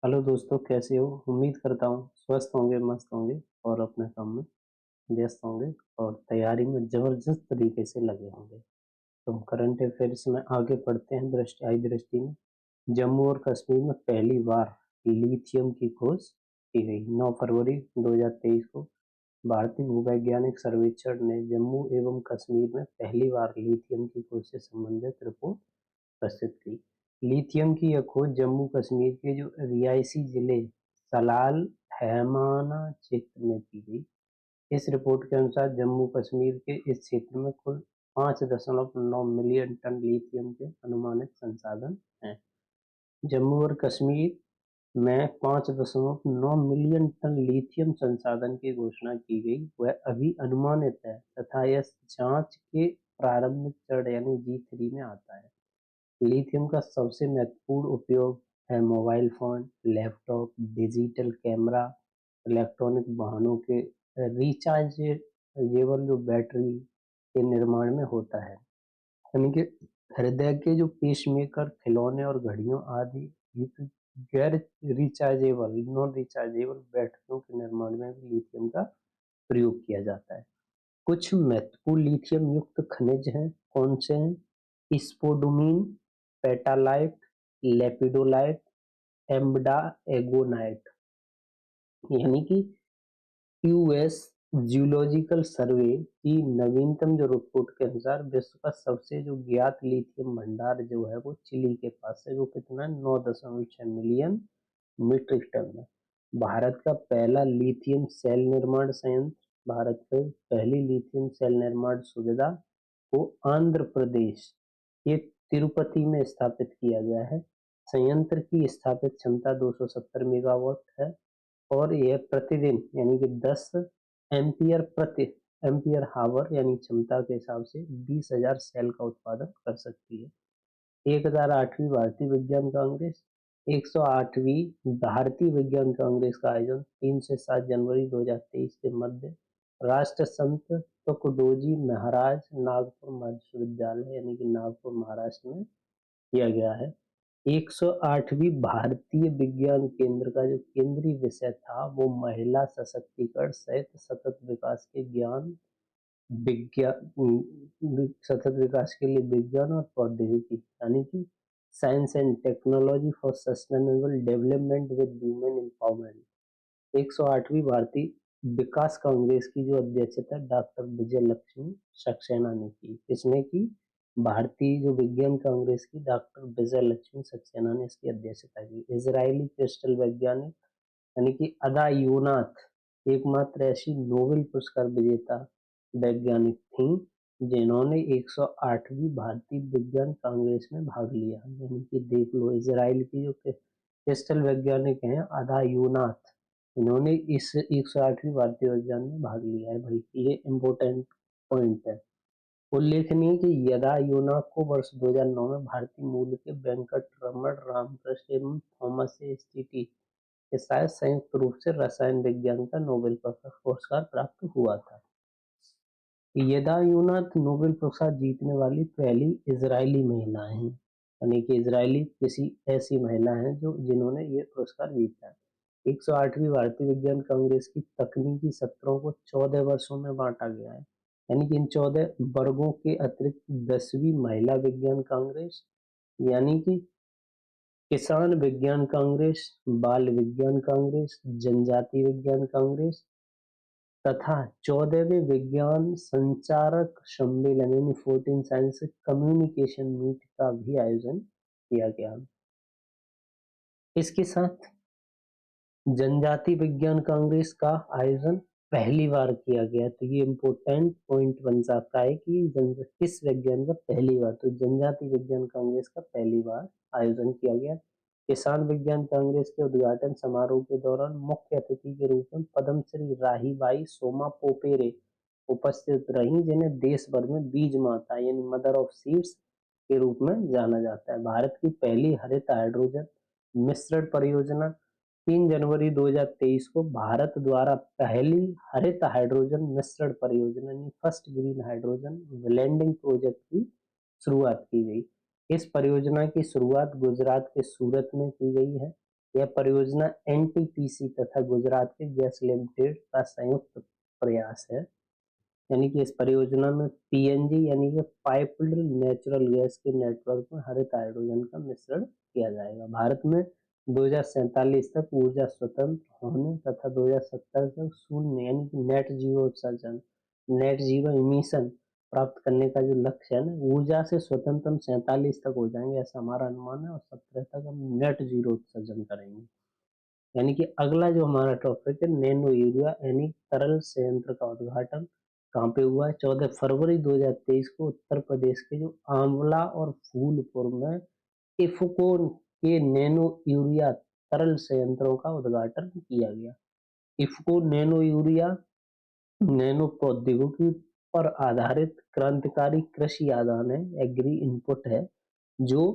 Hello दोस्तों, कैसे हो? उम्मीद करता हूँ स्वस्थ होंगे, मस्त होंगे और अपने काम में व्यस्त होंगे और तैयारी में जबरदस्त तरीके से लगे होंगे। तो हम करंट अफेयर्स में आगे बढ़ते हैं। दृष्टि में जम्मू और कश्मीर में पहली बार लिथियम की खोज की गई। 9 फरवरी 2023 को भारतीय भूवैज्ञानिक सर्वेक्षण ने जम्मू एवं कश्मीर में पहली बार लिथियम की खोज से संबंधित रिपोर्ट प्रस्तुत की। लिथियम की यह खोज जम्मू कश्मीर के जो रिहायशी जिले सलाल हैमाना क्षेत्र में की गई। इस रिपोर्ट के अनुसार जम्मू कश्मीर के इस क्षेत्र में कुल 5.9 मिलियन टन लिथियम के अनुमानित संसाधन हैं। जम्मू और कश्मीर में 5.9 मिलियन टन लिथियम संसाधन की घोषणा की गई। वह अभी अनुमानित है तथा यह जांच के प्रारंभिक चरण यानी G3 में आता है। लिथियम का सबसे महत्वपूर्ण उपयोग है mobile phone, laptop, digital camera, electronic वाहनों के रिचार्जेबल जो बैटरी के निर्माण में होता है। यानी कि हृदय के जो पेसमेकर, खिलौने और घड़ियों आदि गैर रिचार्जेबल नॉन रिचार्जेबल बैटरियों के निर्माण में भी लिथियम का प्रयोग किया जाता है। कुछ महत्वपूर्ण लिथियम युक्त खनिज हैं। कौन से हैं? स्पोडुमीन, पेटालाइट, लेपिडोलाइट, एम्बडाएगोनाइट। यानी कि यूएस जियोलॉजिकल सर्वे की नवीनतम जो रिपोर्ट के अनुसार विश्व का सबसे जो ज्ञात लिथियम भंडार जो है वो चिली के पास है, जो कितना 9.6 मिलियन मीट्रिक टन है। भारत का पहला लिथियम सेल निर्माण संयंत्र भारत के पहली लिथियम सेल निर्माण सुविधा को आंध्र प्रदेश के तिरुपति में स्थापित किया गया है। संयंत्र की स्थापित क्षमता 270 मेगावाट है और यह प्रतिदिन यानी कि 10 एम्पियर हावर यानी क्षमता के हिसाब से 20,000 सेल का उत्पादन कर सकती है। 1008वीं भारतीय विज्ञान कांग्रेस 108वीं भारतीय विज्ञान कांग्रेस का आयोजन 3 से 7 जनवरी 2023 के मध्य राष्ट्र संत तुकडोजी महाराज नागपुर विश्वविद्यालय यानी कि नागपुर महाराष्ट्र में किया गया है। 108वीं भारतीय विज्ञान केंद्र का जो केंद्रीय विषय था वो महिला सशक्तिकरण सहित सतत विकास के लिए विज्ञान और प्रौद्योगिकी यानी कि science and technology for sustainable development with women empowerment. 108वीं भारतीय विकास कांग्रेस की जो अध्यक्षता डॉक्टर विजय लक्ष्मी सक्सेना ने की। किसने की? भारतीय जो विज्ञान कांग्रेस की डॉक्टर विजय लक्ष्मी सक्सेना ने इसकी अध्यक्षता की। इजरायली क्रिस्टल वैज्ञानिक यानी कि अदा यूनाथ एकमात्र ऐसी नोबेल पुरस्कार विजेता वैज्ञानिक थी जिन्होंने 108वीं भारतीय विज्ञान कांग्रेस में भाग लिया। यानी कि देख लो, इजराइल की जो क्रिस्टल वैज्ञानिक हैं अदा यूनाथ, इन्होंने इस 108वीं भारतीय विज्ञान में भाग लिया है। भाई ये इम्पोर्टेंट पॉइंट है। उल्लेखनीय है कि यदा यूनाक को वर्ष 2009 में भारतीय मूल के वेंकट रमण रामकृष्ण एवं थॉमस ए स्टीटी के साथ संयुक्त रूप से रसायन विज्ञान का नोबेल पुरस्कार प्राप्त हुआ था। यदा यूनाथ नोबेल पुरस्कार जीतने वाली पहली इजरायली महिला हैं। यानी कि इजरायली किसी ऐसी महिला हैं जो जिन्होंने ये पुरस्कार जीता है। 108वीं भारतीय विज्ञान कांग्रेस की तकनीकी सत्रों को 14 वर्षों में बांटा गया है। यानी कि इन 14 वर्गों के अतिरिक्त 10वीं महिला विज्ञान कांग्रेस यानी कि किसान विज्ञान कांग्रेस, बाल विज्ञान कांग्रेस, जनजाति विज्ञान कांग्रेस तथा 14वें विज्ञान संचारक सम्मेलन यानी 14 साइंस कम्युनिकेशन मीट का भी आयोजन किया गया। इसके साथ जनजाति विज्ञान कांग्रेस का आयोजन पहली बार किया गया। तो ये इम्पोर्टेंट पॉइंट बन जाता है कि किस विज्ञान का पहली बार, तो जनजाति विज्ञान कांग्रेस का पहली बार आयोजन किया गया। किसान विज्ञान कांग्रेस के उद्घाटन समारोह के दौरान मुख्य अतिथि के रूप में पद्मश्री राहीबाई सोमा पोपेरे उपस्थित रही, जिन्हें देश भर में बीज माता यानी मदर ऑफ सीड्स के रूप में जाना जाता है। भारत की पहली हरित हाइड्रोजन मिश्रण परियोजना 3 जनवरी 2023 को भारत द्वारा पहली हरित हाइड्रोजन मिश्रण परियोजना यानी first green hydrogen blending project की शुरुआत की गई। इस परियोजना की शुरुआत गुजरात के सूरत में की गई है। यह परियोजना एनटीपीसी तथा गुजरात के गैस लिमिटेड का संयुक्त प्रयास है। यानी कि इस परियोजना में पीएनजी यानी कि पाइप्ड नेचुरल गैस के नेटवर्क में हरित हाइड्रोजन का मिश्रण किया जाएगा। भारत में 2047 तक ऊर्जा स्वतंत्र होने तथा 2070 तक शून्य यानी कि नेट जीरो उत्सर्जन, नेट जीरो इमिशन प्राप्त करने का जो लक्ष्य है ना, ऊर्जा से स्वतंत्र हम 47 तक हो जाएंगे ऐसा हमारा अनुमान है, और 70 तक हम नेट जीरो उत्सर्जन करेंगे। यानी कि अगला जो हमारा टॉपिक है नैनो यूरिया यानी तरल संयंत्र का उद्घाटन कहाँ पे हुआ है? 14 फरवरी 2023 को उत्तर प्रदेश के जो आंवला और फूलपुर में इफको के नैनो यूरिया तरल संयंत्रों का उद्घाटन किया गया। इफको नैनो यूरिया नैनो प्रौद्योगिकी पर आधारित क्रांतिकारी कृषि आदान है, एग्री इनपुट है, जो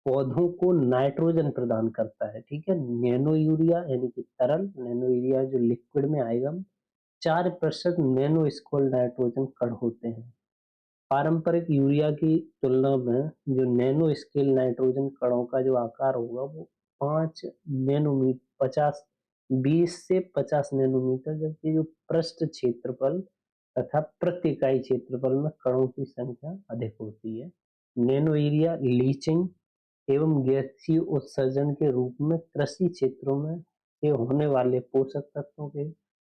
पौधों को नाइट्रोजन प्रदान करता है। ठीक है, नैनो यूरिया यानी कि तरल, नैनो यूरिया जो लिक्विड में आएगा, 4% नैनो स्केल नाइट्रोजन कण होते हैं। पारंपरिक यूरिया की तुलना में जो नैनो स्केल नाइट्रोजन कणों का जो आकार होगा वो 5 नैनोमीटर 20 से 50 नैनोमीटर, जबकि जो पृष्ठ क्षेत्रफल तथा प्रति इकाई क्षेत्रफल में कणों की संख्या अधिक होती है। नैनो यूरिया लीचिंग एवं गैसीय उत्सर्जन के रूप में कृषि क्षेत्रों में से होने वाले पोषक तत्वों के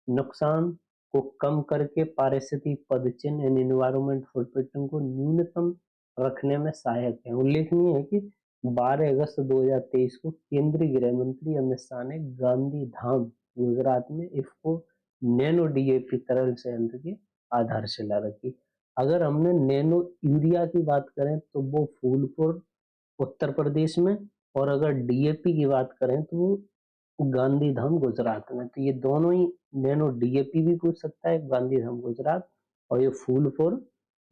नुकसान को कम करके पारिस्थितिक पदचिह्न एंड एनवायरमेंट फुटप्रिंट को न्यूनतम रखने में सहायक है। उल्लेखनीय है कि 12 अगस्त 2023 को केंद्रीय गृह मंत्री अमित शाह ने गांधीधाम गुजरात में इफको नैनो डीएपी तरल संयंत्र की आधारशिला रखी। अगर हमने नैनो यूरिया की बात करें तो वो फूलपुर उत्तर प्रदेश में, और अगर डीएपी की बात करें तो वो गांधीधाम गुजरात में। तो ये दोनों ही नैनो डीएपी भी पूछ सकता है, गांधीधाम गुजरात, और ये फूलपुर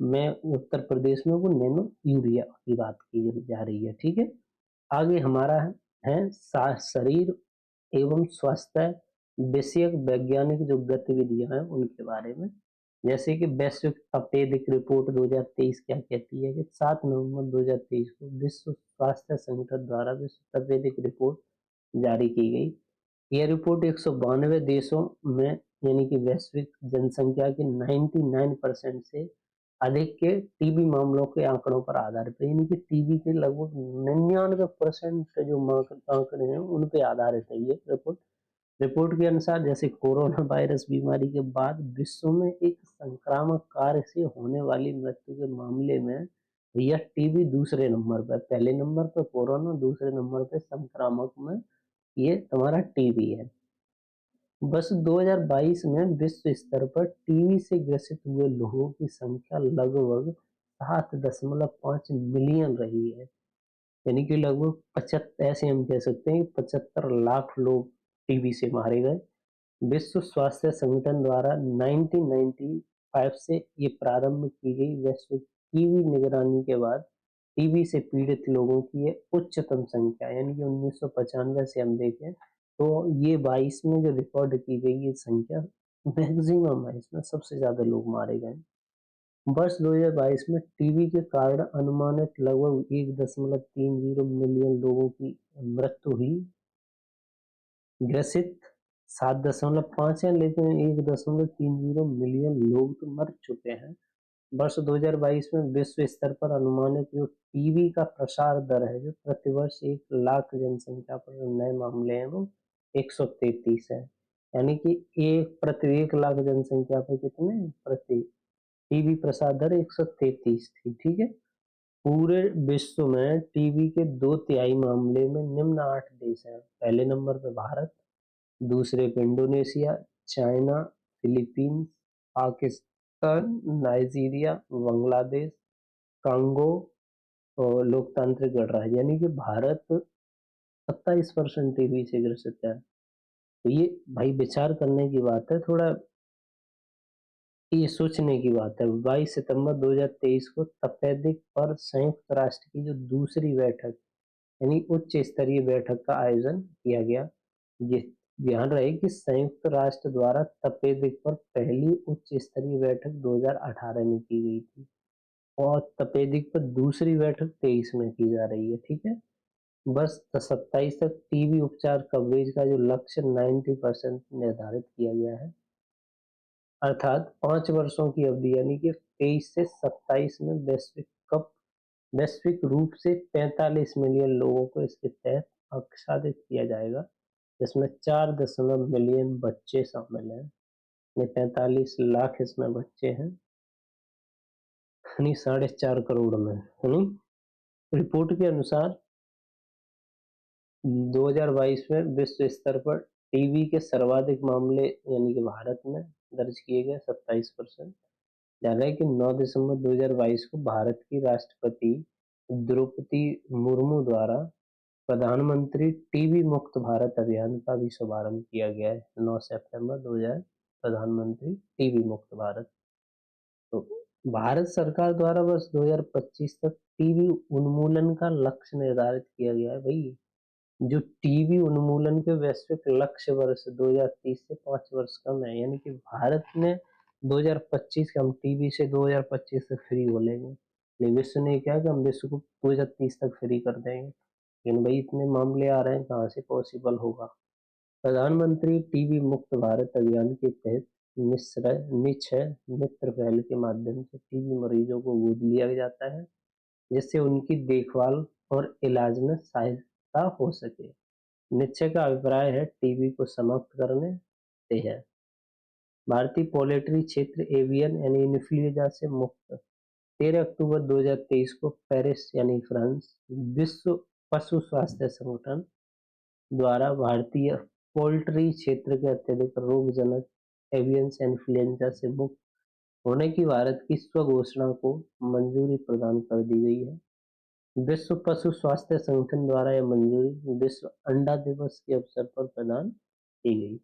में उत्तर प्रदेश में वो नैनो यूरिया की बात की जा रही है। ठीक है, आगे हमारा है शरीर एवं स्वास्थ्य विषयक वैज्ञानिक जो गतिविधियां हैं उनके बारे में। जैसे कि वैश्विक तपेदिक रिपोर्ट 2023 क्या कहती है कि 7 नवंबर 2023 को विश्व स्वास्थ्य संगठन द्वारा विश्व तपेदिक रिपोर्ट जारी की गई। यह रिपोर्ट 192 देशों में यानी कि वैश्विक जनसंख्या के 99% से अधिक के टीबी मामलों के आंकड़ों पर आधारित है। यानी कि टीबी के लगभग 99% जो आंकड़े हैं उन पे आधारित है ये रिपोर्ट। रिपोर्ट के अनुसार जैसे कोरोना वायरस बीमारी के बाद विश्व में एक संक्रामक कार्य से होने वाली मृत्यु के मामले में यह टीबी दूसरे नंबर पर, पहले नंबर पर कोरोना, दूसरे नंबर पर संक्रामक में ये तुम्हारा टीबी है। वर्ष 2022 में विश्व स्तर पर टीबी से ग्रसित हुए लोगों की संख्या लगभग 7.5 मिलियन रही है। यानी कि लगभग 75, ऐसे हम कह सकते हैं 75 लाख लोग टीबी से मारे गए। विश्व स्वास्थ्य संगठन द्वारा 1995 से ये प्रारंभ की गई वैश्विक टीबी निगरानी के बाद टीबी से पीड़ित लोगों की ये उच्चतम संख्या, यानी कि 1995 से हम देखें तो ये 22 में जो रिकॉर्ड की गई ये संख्या मैक्सिमम है, इसमें सबसे ज्यादा लोग मारे गए। वर्ष 2022 में टीबी के कारण अनुमानित लगभग 1.30 मिलियन लोगों की मृत्यु हुई। ग्रसित 7.5 है, लेकिन 1.30 मिलियन लोग तो मर चुके हैं। वर्ष 2022 में विश्व स्तर पर अनुमानित जो टीबी का प्रसार दर है, जो प्रतिवर्ष 1 लाख जनसंख्या पर नए मामले हैं वो 133 है। यानी कि एक प्रति 1 लाख जनसंख्या पर कितने प्रति टीबी प्रसार दर 133 थी। ठीक है, पूरे विश्व में टीबी के 2/3 मामले में निम्न 8 देश हैं। पहले नंबर पे भारत, दूसरे पे Indonesia, China, Philippines, Pakistan, Nigeria, Bangladesh, Congo और लोकतांत्रिक गणराज्य। यानी कि भारत 27% टीबी से ग्रसित है। तो ये भाई विचार करने की बात है, थोड़ा ये सोचने की बात है। 22 सितंबर 2023 को तपेदिक पर संयुक्त राष्ट्र की जो दूसरी बैठक यानी उच्च स्तरीय बैठक का आयोजन किया गया। ये ध्यान रहे कि संयुक्त राष्ट्र द्वारा तपेदिक पर पहली उच्च स्तरीय बैठक 2018 में की गई थी और तपेदिक पर दूसरी बैठक 23 में की जा रही है। ठीक है, वर्ष 27 तक टीबी उपचार कवरेज का जो लक्ष्य 90% निर्धारित किया गया है, अर्थात 5 वर्षों की अवधि यानी कि 23 से 27 में वैश्विक रूप से 45 मिलियन लोगों को इसके तहत आच्छादित किया जाएगा, जिसमें 4 मिलियन बच्चे शामिल हैं। 45 लाख इसमें बच्चे हैं, यानी 4.5 करोड़ में, यानी रिपोर्ट के अनुसार 2022 में विश्व स्तर पर टीबी के सर्वाधिक मामले यानी कि भारत में दर्ज किए गए 27%। ध्यान रहे कि 9 दिसंबर 2022 को भारत की राष्ट्रपति द्रौपदी मुर्मू द्वारा प्रधानमंत्री टीबी मुक्त भारत अभियान का भी शुभारंभ किया गया है। 9 सितंबर 2000 प्रधानमंत्री टीबी मुक्त भारत। तो भारत सरकार द्वारा वर्ष 2025 तक टीबी उन्मूलन का लक्ष्य निर्धारित किया गया है। भाई जो टीबी उन्मूलन के वैश्विक लक्ष्य वर्ष 2030 से 5 वर्ष कम है, यानी कि भारत ने 2025 के हम टीबी से 2025 तक फ्री हो लेंगे, लेकिन विश्व ने क्या कि हम विश्व को 2030 तक फ्री कर देंगे। लेकिन भाई इतने मामले आ रहे हैं, कहाँ से पॉसिबल होगा। प्रधानमंत्री टीबी मुक्त भारत अभियान के तहत निक्षय मित्र पहल के माध्यम से टीबी मरीजों को गोद लिया जाता है, जिससे उनकी देखभाल और इलाज में सहायता हो सके। निक्षय का अभिप्राय है टीबी को समाप्त करने से है। भारतीय पोल्ट्री क्षेत्र एवियन यानी इन्फ्लुएंजा से मुक्त। 13 अक्टूबर 2023 को पेरिस यानी फ्रांस विश्व पशु स्वास्थ्य संगठन द्वारा भारतीय पोल्ट्री क्षेत्र के अत्यधिक रोगजनक एवियन इन्फ्लुएंजा से मुक्त होने की भारत की स्वघोषणा को मंजूरी प्रदान कर दी गई है। विश्व पशु स्वास्थ्य संगठन द्वारा यह मंजूरी विश्व अंडा दिवस के अवसर पर प्रदान की गई।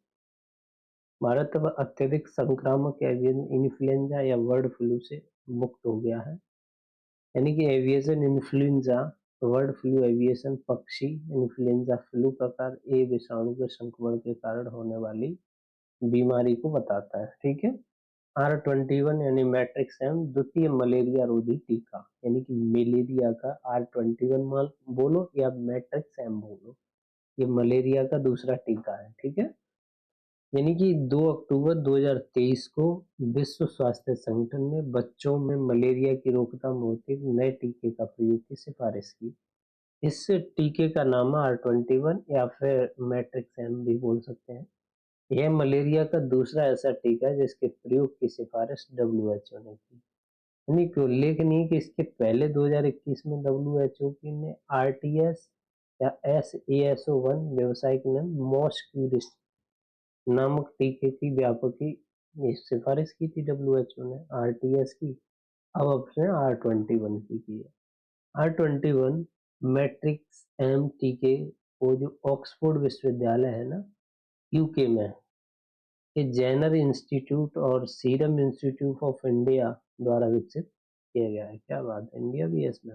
भारत अब अत्यधिक संक्रामक एवियन इन्फ्लुएंजा या बर्ड फ्लू से मुक्त हो गया है, यानी कि aviation influenza, bird flu aviation पक्षी इन्फ्लुएंजा फ्लू प्रकार ए विषाणु के संक्रमण के कारण होने वाली बीमारी को बताता है। ठीक है। R21 यानी मैट्रिक्स एम द्वितीय मलेरिया रोधी टीका, यानी कि मलेरिया का R21 बोलो या मैट्रिक्स एम बोलो, ये मलेरिया का दूसरा टीका है। ठीक है। यानी कि 2 अक्टूबर 2023 को विश्व स्वास्थ्य संगठन ने बच्चों में मलेरिया की रोकथाम होते नए टीके का प्रयोग की सिफारिश की। इस टीके का नाम R21 या फिर मैट्रिक्स एम भी बोल सकते हैं। यह मलेरिया का दूसरा ऐसा टीका है जिसके प्रयोग की सिफारिश WHO ने की। यानी कि उल्लेखनीय है कि इसके पहले 2021 में WHO ने RTS या SASO1 व्यावसायिक नाम मॉस्क्यूरिस नामक टीके की व्यापक सिफारिश की थी WHO ने RTS की। अब अपने R21 की है। R21 मैट्रिक्स एम टीके को जो ऑक्सफोर्ड विश्वविद्यालय है ना यूके में, ये जेनर इंस्टीट्यूट और सीरम इंस्टीट्यूट ऑफ इंडिया द्वारा विकसित किया गया है। क्या बात है, इंडिया भी है इसमें।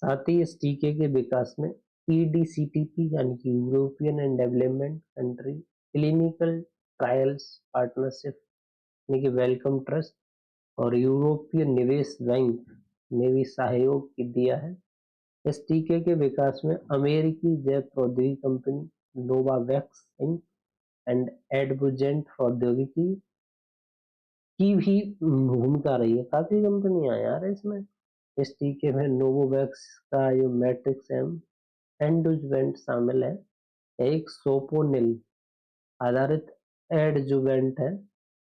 साथ ही इस टीके के विकास में EDCTP यानी कि European and development country clinical trials partnership यानी कि वेलकम ट्रस्ट और यूरोपीय निवेश बैंक ने भी सहयोग दिया है। इस टीके के विकास में अमेरिकी जैव प्रौद्योगिकी कंपनी नोवावैक्स इंक एंड एडबुजेंट प्रौद्योगिकी की भी भूमिका रही है। काफी कंपनियां यार इसमें। इस टीके में नोवोवैक्स का जो मैट्रिक्स एम एडजुवेंट शामिल है, एक सोपोनिल आधारित एडजुवेंट है।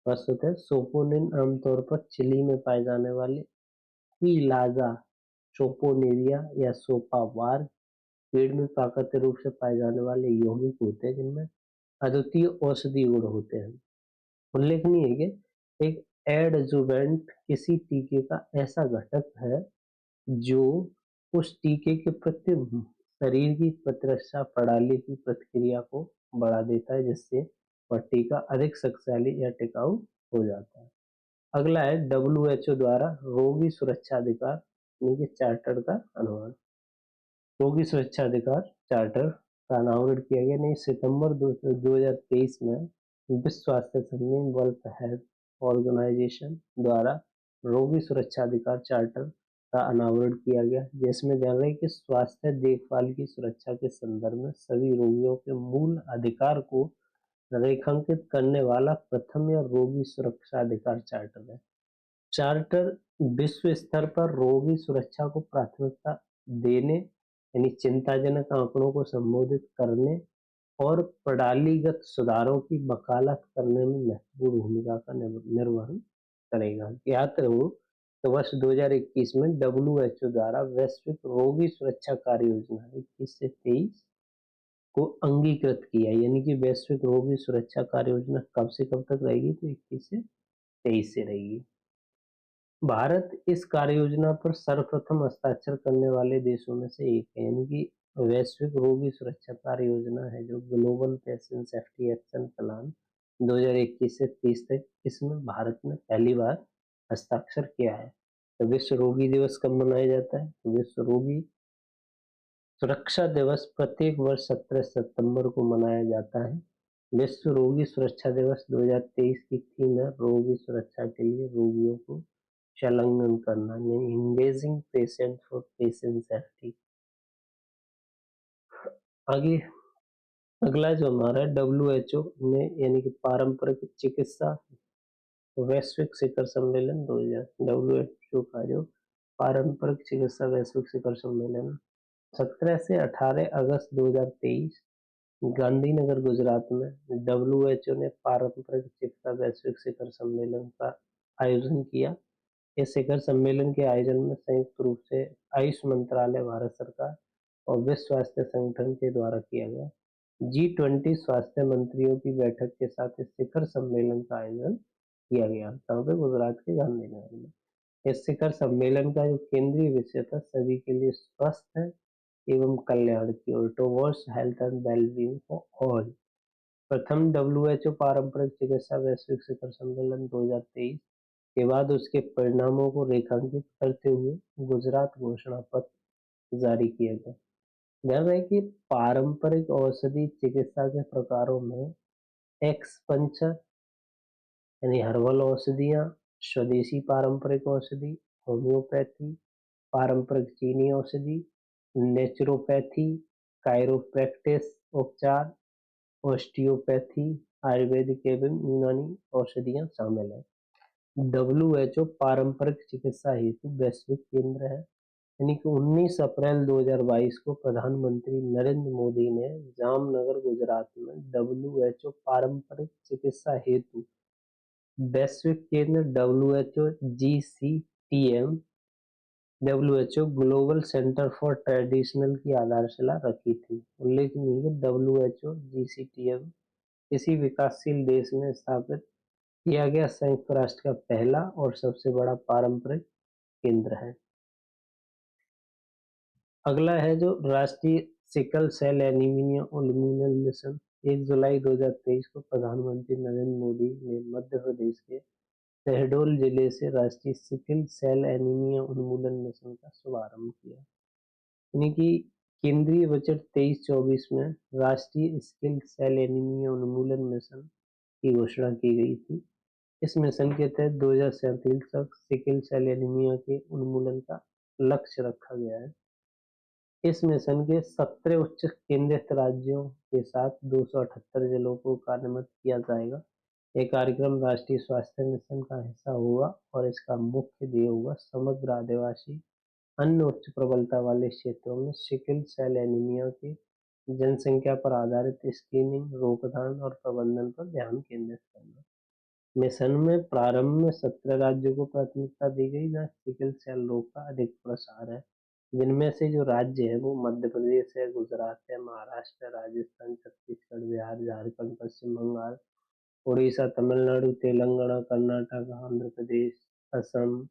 प्रस्तुत है सोपोनिन आमतौर पर चिली में पाए जाने वाले क्विलाजा सोपोनेरिया या सोपावार पेड़ में प्राकृतिक रूप से पाए जाने वाले यौगिक होते हैं जिनमें अद्वितीय औषधीय गुण होते हैं। उल्लेखनीय है कि एक एडजुवेंट किसी टीके का ऐसा घटक है जो उस टीके के प्रति शरीर की प्रतिरक्षा प्रणाली की प्रतिक्रिया को बढ़ा देता है, जिससे वह टीका अधिक शक्तिशाली या टिकाऊ हो जाता है। अगला है WHO द्वारा रोगी सुरक्षा अधिकार यानी कि चार्टर का अनुमान। रोगी सुरक्षा अधिकार चार्टर का अनावरण किया गया नहीं सितंबर 2023 में विश्व स्वास्थ्य संगठन वर्ल्ड हेल्थ ऑर्गेनाइजेशन द्वारा रोगी सुरक्षा अधिकार चार्टर का अनावरण किया गया, जिसमें जान रहे कि स्वास्थ्य देखभाल की सुरक्षा के संदर्भ में सभी रोगियों के मूल अधिकार को रेखांकित करने वाला प्रथम या रोगी सुरक्षा अधिकार चार्टर है। चार्टर विश्व स्तर पर रोगी सुरक्षा को प्राथमिकता देने, यानी चिंताजनक आंकड़ों को संबोधित करने और प्रणालीगत सुधारों की वकालत करने में महत्वपूर्ण भूमिका का निर्वहन करेगा। याद रहो तो वर्ष 2021 में WHO द्वारा वैश्विक रोगी सुरक्षा कार्य योजना 21 से 23 को अंगीकृत किया, यानी कि वैश्विक रोगी सुरक्षा कार्य योजना कब से कब तक रहेगी, तो 21 से 23 से रहेगी। भारत इस कार्य योजना पर सर्वप्रथम हस्ताक्षर करने वाले देशों में से एक है, यानी कि वैश्विक रोगी सुरक्षा कार्य योजना है जो global patient safety action plan 2021 से 30 तक, इसमें भारत ने पहली बार हस्ताक्षर किया है। तो विश्व रोगी दिवस कब मनाया जाता है, तो विश्व रोगी सुरक्षा दिवस प्रत्येक वर्ष 17 सितंबर को मनाया जाता है। विश्व रोगी सुरक्षा दिवस 2023 की थीम है रोगी सुरक्षा के लिए रोगियों को संलग्न करना, engaging patient for patient safety. आगे अगला जो हमारा WHO में, यानी कि पारंपरिक चिकित्सा वैश्विक शिखर सम्मेलन 2000, WHO का जो पारंपरिक चिकित्सा वैश्विक शिखर सम्मेलन 17 से 18 अगस्त 2023 गांधीनगर गुजरात में WHO ने पारंपरिक चिकित्सा वैश्विक शिखर सम्मेलन का आयोजन किया। इस शिखर सम्मेलन के आयोजन में संयुक्त रूप से आयुष मंत्रालय, भारत सरकार और विश्व स्वास्थ्य संगठन के द्वारा किया गया। G20 स्वास्थ्य मंत्रियों की बैठक के साथ इस शिखर सम्मेलन का आयोजन किया गया, कहाँ पे, गुजरात के गांधीनगर में। इस शिखर सम्मेलन का जो केंद्रीय विषय था सभी के लिए स्वस्थ एवं कल्याण की ओर, towards health and wellbeing for all. प्रथम WHO पारंपरिक चिकित्सा वैश्विक शिखर सम्मेलन 2023 के बाद उसके परिणामों को रेखांकित करते हुए गुजरात घोषणा पत्र जारी किया गया। ध्यान रहे कि पारंपरिक औषधि चिकित्सा के प्रकारों में एक्सपंचर यानी हर्बल औषधियां, स्वदेशी पारंपरिक औषधि, होम्योपैथी, पारंपरिक चीनी औषधि, नेचुरोपैथी, कायरोप्रैक्टिस उपचार, ऑस्टियोपैथी, आयुर्वेदिक एवं यूनानी औषधियां शामिल है। WHO पारंपरिक चिकित्सा हेतु वैश्विक केंद्र है, यानी कि 19 अप्रैल 2022 को प्रधानमंत्री नरेंद्र मोदी ने जामनगर गुजरात में WHO पारंपरिक चिकित्सा हेतु वैश्विक केंद्र WHO GCTM WHO global centre for traditional की आधारशिला रखी थी। उल्लेखनीय है WHO GCTM किसी विकासशील देश में स्थापित किया गया संयुक्त राष्ट्र का पहला और सबसे बड़ा पारंपरिक केंद्र है। अगला है जो राष्ट्रीय सिकल सेल एनीमिया उन्मूलन मिशन। 1 जुलाई 2023 को प्रधानमंत्री नरेंद्र मोदी ने मध्य प्रदेश के शहडोल जिले से राष्ट्रीय सिकल सेल एनीमिया उन्मूलन मिशन का शुभारंभ किया, यानी कि केंद्रीय बजट 23-24 में राष्ट्रीय सिकल सेल एनीमिया उन्मूलन मिशन की घोषणा की गई थी। इस मिशन के तहत 2037 तक सिकल सेल एनीमिया के उन्मूलन का लक्ष्य रखा गया है। इस मिशन के 17 उच्च केंद्रित राज्यों के साथ 278 जिलों को कार्यान्वित किया जाएगा। यह कार्यक्रम राष्ट्रीय स्वास्थ्य मिशन का हिस्सा होगा और इसका मुख्य ध्येय होगा समग्र आदिवासी अन्य उच्च प्रबलता वाले क्षेत्रों में सिकल सेल एनीमिया की जनसंख्या पर आधारित स्क्रीनिंग, रोकथाम और प्रबंधन पर ध्यान केंद्रित करना। मिशन में प्रारंभ में 17 राज्यों को प्राथमिकता दी गई जहाँ सिकल सेल रोग का अधिक प्रसार है, जिनमें से जो राज्य है वो मध्य प्रदेश है, गुजरात है, महाराष्ट्र है, राजस्थान, छत्तीसगढ़, बिहार, झारखंड, पश्चिम बंगाल, उड़ीसा, तमिलनाडु, तेलंगाना, कर्नाटक, आंध्र प्रदेश, असम,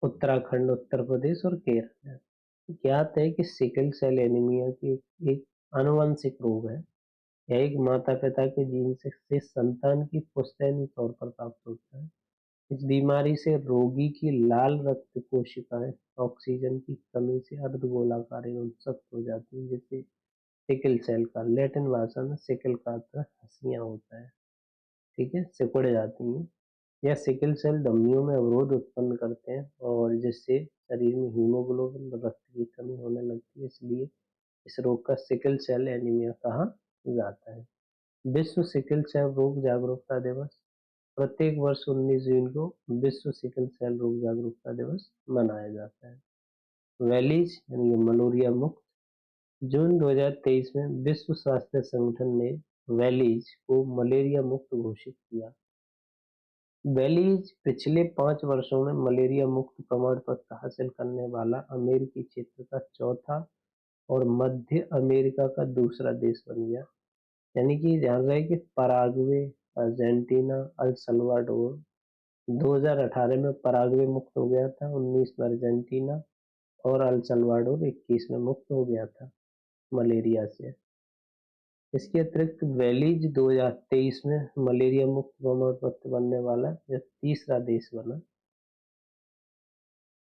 उत्तराखंड, उत्तर प्रदेश और केरल है। ज्ञात है कि सिकल सेल एनीमिया की एक आनुवंशिक रोग है। यह एक माता पिता के जीन से संतान की पुश्तैनी तौर पर प्राप्त होता है। इस बीमारी से रोगी की लाल रक्त कोशिकाएं ऑक्सीजन की कमी से अर्धगोलाकार एवं सख्त हो जाती हैं, जिससे सिकल सेल का लैटिन भाषा में सिकल का अर्थ हंसिया होता है, ठीक है, सिकुड़ जाती हैं। यह सिकल सेल धमनियों में अवरोध उत्पन्न करते हैं और जिससे शरीर में हीमोग्लोबिन व रक्त की कमी होने लगती है, इसलिए इस रोग का सिकल सेल एनीमिया कहा जाता है। विश्व सिकल सेल रोग जागरूकता दिवस प्रत्येक वर्ष 19 जून को विश्व सिकल सेल रोग जागरूकता दिवस मनाया जाता है। वैलीज यानी मलेरिया मुक्त जून 2023 में विश्व स्वास्थ्य संगठन ने वैलीज को मलेरिया मुक्त घोषित किया। वैलीज पिछले 5 वर्षों में मलेरिया मुक्त प्रमाण पत्र हासिल करने वाला अमेरिकी क्षेत्र का चौथा और मध्य अमेरिका का दूसरा देश बन गया। यानी कि ध्यान रहे कि पराग्वे, अर्जेंटीना, अल सल्वाडोर 2018 में पराग्वे मुक्त हो गया था, 19 में अर्जेंटीना और अल सल्वाडोर 21 में मुक्त हो गया था मलेरिया से। इसके अतिरिक्त वैलीज 2023 में मलेरिया मुक्त प्रमाण पत्र बनने वाला यह तीसरा देश बना।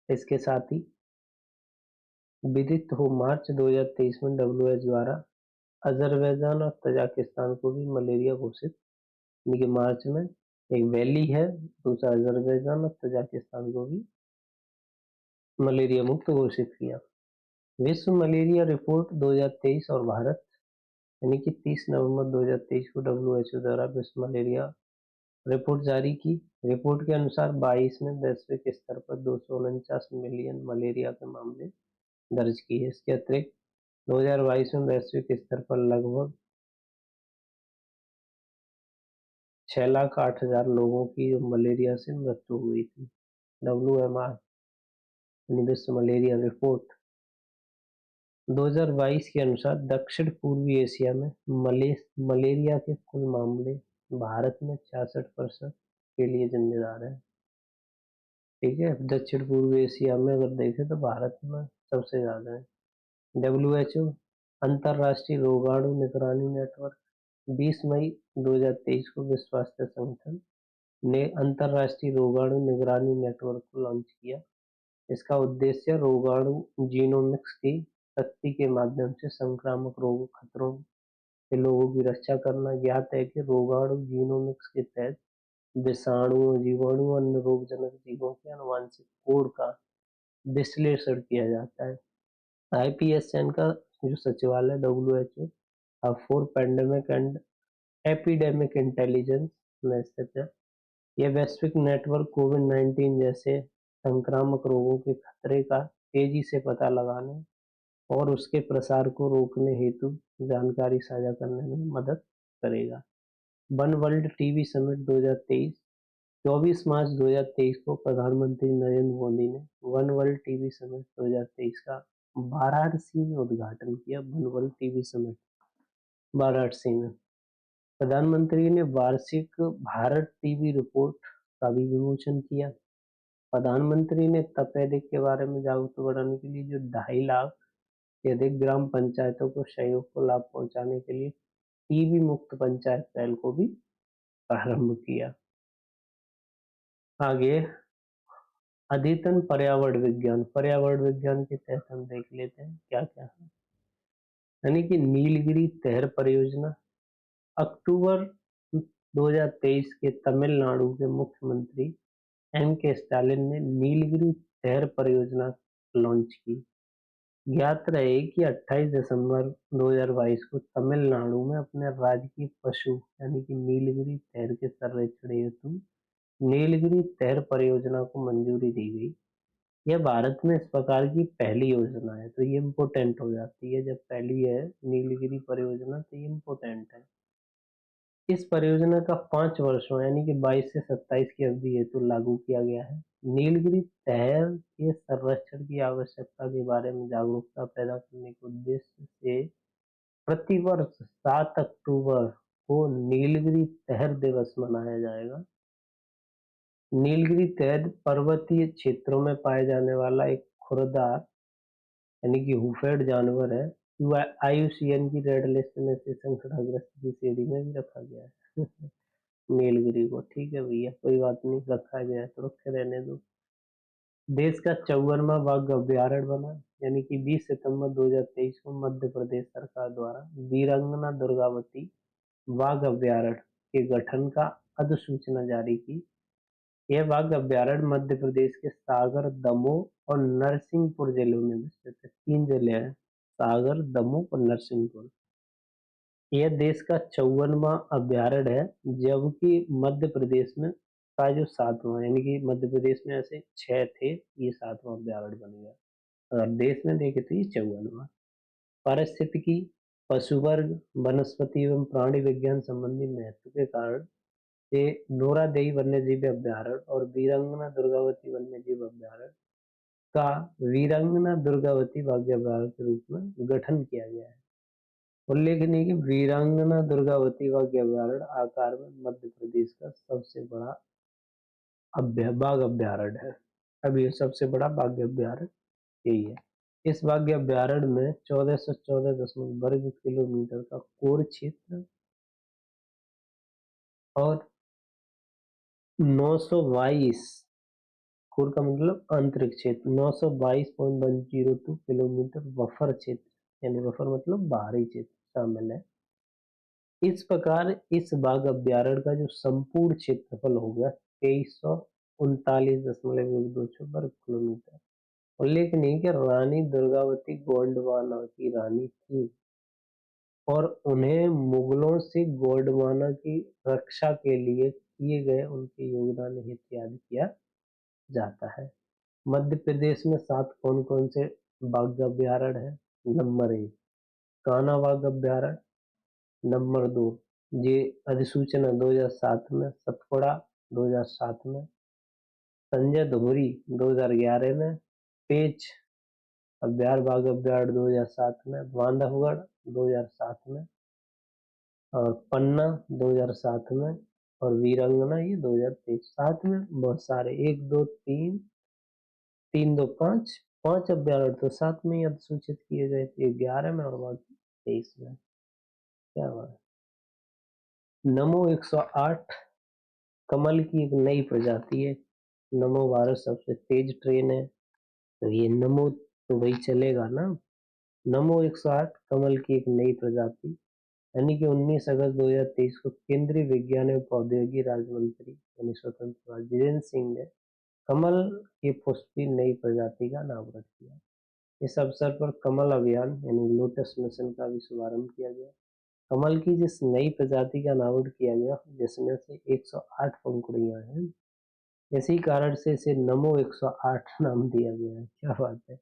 इसके साथ ही विदित हो मार्च 2023 में डब्ल्यूएच द्वारा अजरबैजान और तजाकिस्तान को भी मलेरिया घोषित, यानी कि मार्च में एक वैली है, दूसरा अजरबैजान और तजाकिस्तान को भी मलेरिया मुक्त घोषित किया। विश्व मलेरिया रिपोर्ट 2023 और भारत यानी कि 30 नवंबर 2023 को डब्ल्यूएचओ द्वारा विश्व मलेरिया रिपोर्ट जारी की। रिपोर्ट के अनुसार 22 में वैश्विक स्तर पर 249 मिलियन मलेरिया के मामले दर्ज किए। इसके अतिरिक्त 2022 में वैश्विक स्तर पर लगभग 6,08,000 लोगों की मलेरिया से मृत्यु हुई थी। WMR यानी विश्व मलेरिया रिपोर्ट 2022 के अनुसार दक्षिण पूर्वी एशिया में मलेरिया के कुल मामले भारत में 66% के लिए जिम्मेदार है। ठीक है, दक्षिण पूर्व एशिया में अगर देखें तो भारत में सबसे ज्यादा है। WHO अंतर्राष्ट्रीय रोगाणु निगरानी नेटवर्क 20 मई 2023 को विश्व स्वास्थ्य संगठन ने अंतर्राष्ट्रीय रोगाणु निगरानी नेटवर्क को लॉन्च किया। इसका उद्देश्य रोगाणु जीनोमिक्स की शक्ति के माध्यम से संक्रामक रोग खतरों से लोगों की रक्षा करना। ज्ञात है कि रोगाणु जीनोमिक्स के तहत विषाणुओं, जीवाणु, अन्य रोगजनक जीवों के आनुवंशिक कोड का विश्लेषण किया जाता है। IPSN का जो सचिवालय WHO for pandemic and epidemic intelligence में स्थित है। यह वैश्विक नेटवर्क कोविड-19 जैसे संक्रामक रोगों के खतरे का तेजी से पता लगाने और उसके प्रसार को रोकने हेतु जानकारी साझा करने में मदद करेगा। वन वर्ल्ड टीबी समिट 2023 24 मार्च 2023 को प्रधानमंत्री नरेंद्र मोदी ने वन वर्ल्ड टीबी समिट 2023 का वाराणसी में उद्घाटन किया। One world TB summit Varanasi में प्रधानमंत्री ने वार्षिक भारत टीबी रिपोर्ट का भी विमोचन किया। प्रधानमंत्री ने तपेदिक के बारे में जागरूकता बढ़ाने के लिए जो 2.5 लाख से अधिक ग्राम पंचायतों को सहयोग को लाभ पहुंचाने के लिए टीबी मुक्त पंचायत पहल को भी प्रारंभ किया। आगे अद्यतन पर्यावरण विज्ञान के तहत हम देख लेते हैं क्या क्या है। यानी कि नीलगिरी तहर परियोजना अक्टूबर 2023 के तमिलनाडु के मुख्यमंत्री M.K. स्टालिन ने नीलगिरी तहर परियोजना लॉन्च की। ज्ञात रहे कि 28 दिसंबर 2022 को तमिलनाडु में अपने राजकीय पशु यानी कि नीलगिरी तहर के संरक्षण हेतु नीलगिरी तहर परियोजना को मंजूरी दी गई। यह भारत में इस प्रकार की पहली योजना है, तो ये इम्पोर्टेंट हो जाती है। जब पहली है नीलगिरी परियोजना तो ये इम्पोर्टेंट है। इस परियोजना का 5 वर्षों यानी कि 22 से 27 की अवधि हेतु लागू किया गया है। नीलगिरी तहर के संरक्षण की आवश्यकता के बारे में जागरूकता पैदा करने के उद्देश्य से प्रतिवर्ष 7 अक्टूबर को नीलगिरी तहर दिवस मनाया जाएगा। नीलगिरी तहर पर्वतीय क्षेत्रों में पाए जाने वाला एक खुरदार यानी कि हुफेड जानवर है। IUCN की रेड लिस्ट में से संकटग्रस्त की श्रेणी में भी रखा गया है। नीलगिरी को ठीक है भैया, कोई बात नहीं, रखा गया है तो रखे रहने दो। देश का 54वां बाघ अभ्यारण्य बना, यानी कि 20 सितंबर 2023 को मध्य प्रदेश सरकार द्वारा वीरांगना दुर्गावती बाघ अभ्यारण्य के गठन का अधिसूचना जारी की। यह बाघ अभ्यारण्य मध्य प्रदेश के सागर, दमोह और नरसिंहपुर जिलों में स्थित है। 3 जिले हैं, सागर, दमोह और नरसिंहपुर। यह देश का 54वां अभ्यारण्य है, जबकि मध्य प्रदेश में का जो 7वां, यानी कि मध्य प्रदेश में ऐसे 6 थे, ये 7वां अभ्यारण्य बन गया। अगर देश में देखे तो ये 54वां। पारिस्थितिकी, पशु वर्ग, वनस्पति एवं प्राणी विज्ञान संबंधी महत्व के कारण ये नोरादेई वन्यजीव अभ्यारण्य और वीरांगना दुर्गावती वन्यजीव अभ्यारण्य का वीरांगना दुर्गावती बाघ अभ्यारण्य के रूप में गठन किया गया है। उल्लेखनीय है कि वीरांगना दुर्गावती बाघ अभ्यारण्य आकार में मध्य प्रदेश का सबसे बड़ा बाघ अभ्यारण्य है। अब ये सबसे बड़ा बाघ अभ्यारण्य यही है। इस बाघ अभ्यारण्य में 1414 वर्ग किलोमीटर का कोर क्षेत्र और 922 कोर का मतलब आंतरिक क्षेत्र 922.102 किलोमीटर बफर क्षेत्र, यानी बफर मतलब बाहरी क्षेत्र शामिल है। इस प्रकार इस बाघ अभ्यारण्य का जो संपूर्ण क्षेत्रफल हो गया 2339.126 वर्ग किलोमीटर। उल्लेखनीय है कि रानी दुर्गावती गोंडवाना की रानी थी और उन्हें मुगलों से गोंडवाना की रक्षा के लिए किए गए उनके योगदान हेतु याद किया जाता है। मध्य प्रदेश में 7 कौन कौन से बाघ अभ्यारण्य है? नंबर 1 कान्हा बाघ अभ्यारण्य, नंबर 2 ये अधिसूचना 2007 में, सतपुड़ा 2007 में, संजय धोरी 2011 में, पेच अभ्यार बाघ अभ्यारण्य 2007 में, बांधवगढ़ 2007 में और पन्ना 2007 में और वीरांगना ये 2023। साथ में बहुत सारे 1 2 3 3 2 5 5 अभ्यारण्य तो साथ में ही अधिसूचित किए गए थे, 11 में और बाकी 23 में। क्या बात है। नमो 108 कमल की एक नई प्रजाति है। नमो भारत सबसे तेज ट्रेन है, तो ये नमो तो वही चलेगा ना। नमो 108 कमल की एक नई प्रजाति, यानी कि 19 अगस्त 2023 को केंद्रीय विज्ञान एवं प्रौद्योगिकी राज्य मंत्री यानी स्वतंत्र जितेंद्र सिंह ने कमल के पुष्प की नई प्रजाति का अनावरण किया। इस अवसर पर कमल अभियान यानी लोटस मिशन का भी शुभारंभ किया गया। कमल की जिस नई प्रजाति का अनावरण किया गया जिसमें से 108 पंखुड़ियां हैं, इसी कारण से इसे नमो 108 नाम दिया गया है। क्या बात है।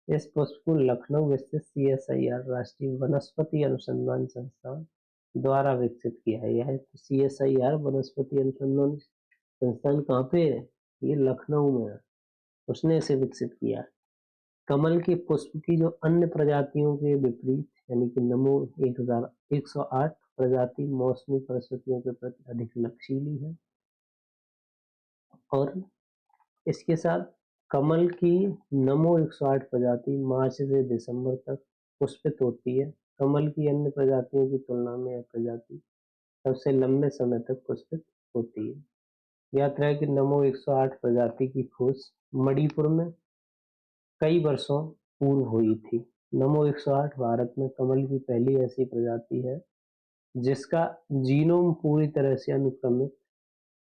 इस पुष्प को लखनऊ स्थित CSIR राष्ट्रीय वनस्पति अनुसंधान संस्थान द्वारा विकसित किया गया है। तो CSIR वनस्पति अनुसंधान संस्थान कहाँ पे है? ये लखनऊ में है, उसने इसे विकसित किया। कमल के पुष्प की जो अन्य प्रजातियों के विपरीत यानी कि नमो 108 प्रजाति मौसमी परिस्थितियों के प्रति अधिक लक्षीली है और इसके साथ कमल की नमो 108 प्रजाति मार्च से दिसंबर तक पुष्पित होती है। कमल की अन्य प्रजातियों की तुलना में यह प्रजाति सबसे लंबे समय तक पुष्पित होती है। याद रहे कि नमो 108 प्रजाति की खोज मणिपुर में कई वर्षों पूर्व हुई थी। नमो 108 भारत में कमल की पहली ऐसी प्रजाति है जिसका जीनोम पूरी तरह से अनुक्रमित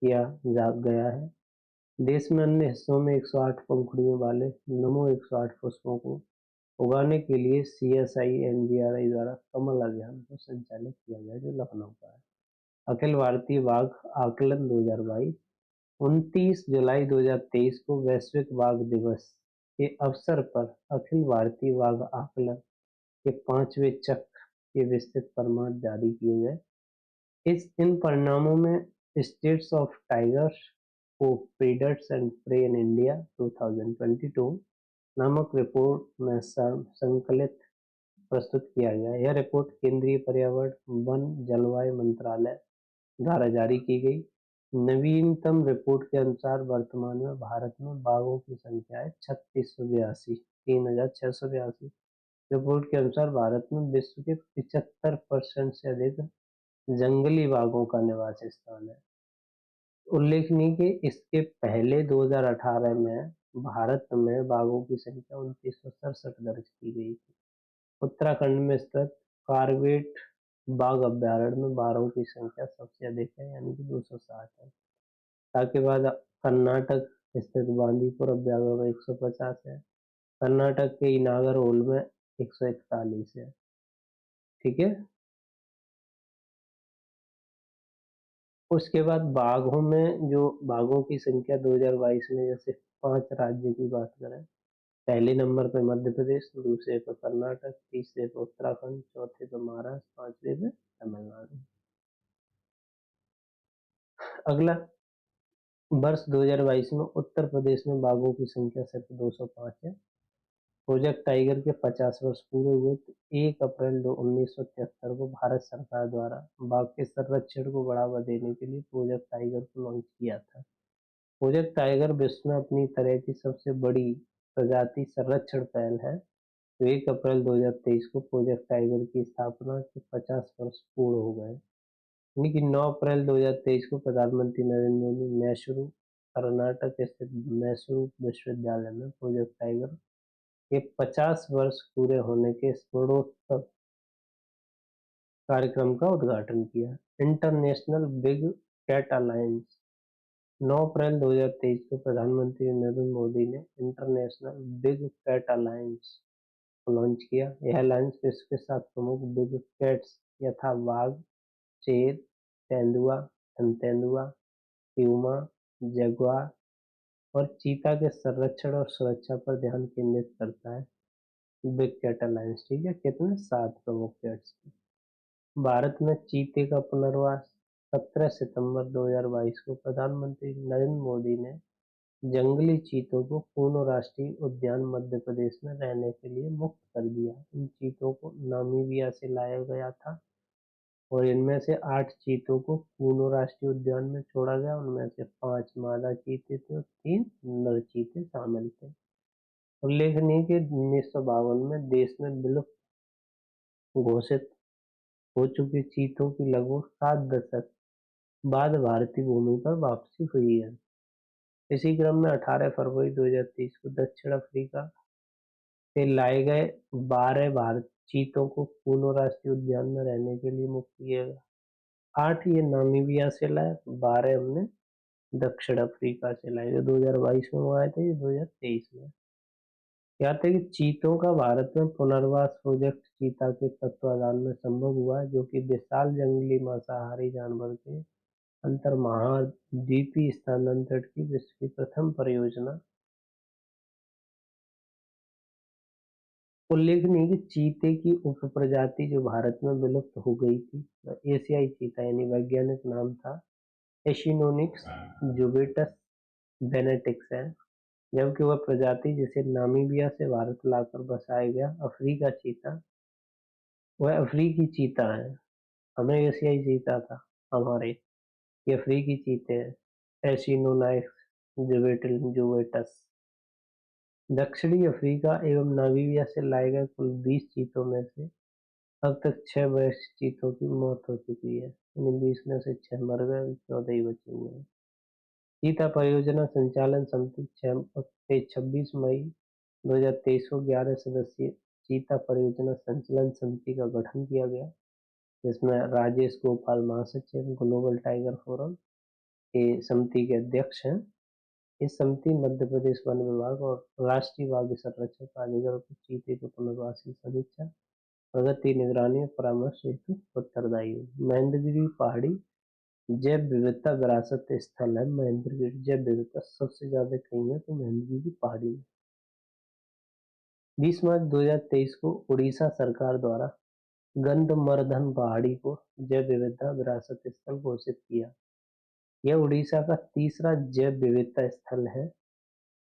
किया जा गया है। देश में अन्य हिस्सों में 108 पंखुड़ियों वाले नमो 108 पुष्पों को उगाने के लिए CSINGRI द्वारा कमल अभियान को संचालित किया गया जो लखनऊ का है। अखिल भारतीय बाघ आकलन 2022 29 जुलाई 2023 को वैश्विक बाघ दिवस के अवसर पर अखिल भारतीय बाघ आकलन के 5वें चक्र के विस्तृत प्रमाण जारी किए गए। इन परिणामों में स्टेट्स ऑफ टाइगर्स को predators and prey in India 2022 नामक रिपोर्ट में संकलित प्रस्तुत किया गया। यह रिपोर्ट केंद्रीय पर्यावरण, वन, जलवायु मंत्रालय द्वारा जारी की गई। नवीनतम रिपोर्ट के अनुसार वर्तमान में भारत में बाघों की संख्या है 3682। रिपोर्ट के अनुसार भारत में विश्व के 75% से अधिक जंगली बाघों का निवास स्थान है। उल्लेखनीय कि इसके पहले 2018 में भारत में बाघों की संख्या 2967 दर्ज की गई थी। उत्तराखंड में स्थित कार्बेट बाघ अभ्यारण्य में बाघों की संख्या सबसे अधिक है यानी कि 260 है। ताके बाद कर्नाटक स्थित बांदीपुर व्याघ्र में 150 है। कर्नाटक के नागरहोल में 141 है। ठीक है। उसके बाद बाघों में जो बाघों की संख्या 2022 में, जैसे 5 राज्य की बात करें, पहले नंबर पे मध्य प्रदेश, दूसरे पे कर्नाटक, तीसरे पे उत्तराखंड, चौथे पे महाराष्ट्र, पांचवे पे तमिलनाडु। अगला, वर्ष 2022 में उत्तर प्रदेश में बाघों की संख्या सिर्फ 205 है। प्रोजेक्ट टाइगर के 50 वर्ष पूरे हुए तो 1 अप्रैल 1973 को भारत सरकार द्वारा बाघ के संरक्षण को बढ़ावा देने के लिए प्रोजेक्ट टाइगर को लॉन्च किया था। प्रोजेक्ट टाइगर विश्व में अपनी तरह की सबसे बड़ी प्रजाति संरक्षण पहल है। तो 1 अप्रैल 2023 को प्रोजेक्ट टाइगर की स्थापना के 50 वर्ष पूर्ण हो गए। यानी कि 9 अप्रैल 2023 को प्रधानमंत्री नरेंद्र मोदी मैसूरू, कर्नाटक स्थित मैसूरू विश्वविद्यालय में प्रोजेक्ट टाइगर के 50 वर्ष पूरे होने के स्मरणोत्सव कार्यक्रम का उद्घाटन किया। इंटरनेशनल बिग कैट अलायंस, 9 अप्रैल 2023 को प्रधानमंत्री नरेंद्र मोदी ने इंटरनेशनल बिग कैट अलायंस को लॉन्च किया। यह अलायंस विश्व के 7 प्रमुख बिग कैट्स यथा वाघ, शेर, तेंदुआ, तेंदुआ, प्यूमा, जगुआर और चीता के संरक्षण और सुरक्षा पर ध्यान केंद्रित करता है। बिग कैट अलायंस, ठीक है। कितने? 7 प्रमुख कैट्स। भारत में चीते का पुनर्वास, 17 सितंबर 2022 को प्रधानमंत्री नरेंद्र मोदी ने जंगली चीतों को पूर्ण राष्ट्रीय उद्यान मध्य प्रदेश में रहने के लिए मुक्त कर दिया। इन चीतों को नामीबिया से लाया गया था और इनमें से 8 चीतों को पूर्ण राष्ट्रीय उद्यान में छोड़ा गया। उनमें से 5 मादा चीते थे और 3 नर चीते शामिल थे। उल्लेखनीय कि 1952 में देश में विलुप्त घोषित हो चुके चीतों की लगभग 7 दशक बाद भारतीय भूमि पर वापसी हुई है। इसी क्रम में 18 फरवरी 2023 को दक्षिण अफ्रीका से लाए गए 12 भारत चीतों को पूर्ण राष्ट्रीय उद्यान में रहने के लिए मुक्त किया गया। 8 ये नामीबिया से लाए, 12 हमने दक्षिण अफ्रीका से लाए। जो 2022 में आए थे, ये 2023 में। यहाँ तक कि चीतों का भारत में पुनर्वास प्रोजेक्ट चीता के तत्वाधान में संभव हुआ है, जो कि विशाल जंगली मांसाहारी जानवर के अंतर महाद्वीपीय स्थानांतरण की विश्व की प्रथम परियोजना। उल्लेखनीय कि चीते की उपप्रजाति जो भारत में विलुप्त हो गई थी, एशियाई चीता, यानी वैज्ञानिक नाम था एशिनोनिक्स जुबेटस बेनेटिक्स है। जबकि वह प्रजाति जिसे नामीबिया से भारत लाकर बसाया गया अफ्रीका चीता, वह अफ्रीकी चीता है। हमें एशियाई चीता था हमारे, ये अफ्रीकी चीते हैं। एशिनोनाइक्स जुबेटस। दक्षिणी अफ्रीका एवं नामीबिया से लाए गए कुल 20 चीतों में से अब तक 6 वयस्क चीतों की मौत हो चुकी है। इन 20 में से 6 मर गए, 14 ही बचे हुए हैं। चीता परियोजना संचालन समिति 26 मई 2023 को 11 सदस्यीय चीता परियोजना संचालन समिति का गठन किया गया, जिसमें राजेश गोपाल महासचिव, ग्लोबल टाइगर फोरम के समिति के अध्यक्ष हैं। इस समिति मध्य प्रदेश वन विभाग और राष्ट्रीय बाघ संरक्षण प्राधिकरण को चीते के पुनर्वास की समीक्षा, प्रगति, निगरानी और परामर्श हेतु उत्तरदायी है। महेंद्रगिरी पहाड़ी जैव विविधता विरासत स्थल है। महेंद्रगिरी जैव विविधता सबसे ज्यादा कहीं है तो महेंद्रगिरी पहाड़ी में। 20 मार्च 2023 को उड़ीसा सरकार द्वारा गंधमर्धन पहाड़ी को जैव विविधता विरासत स्थल घोषित किया। यह उड़ीसा का तीसरा जैव विविधता स्थल है।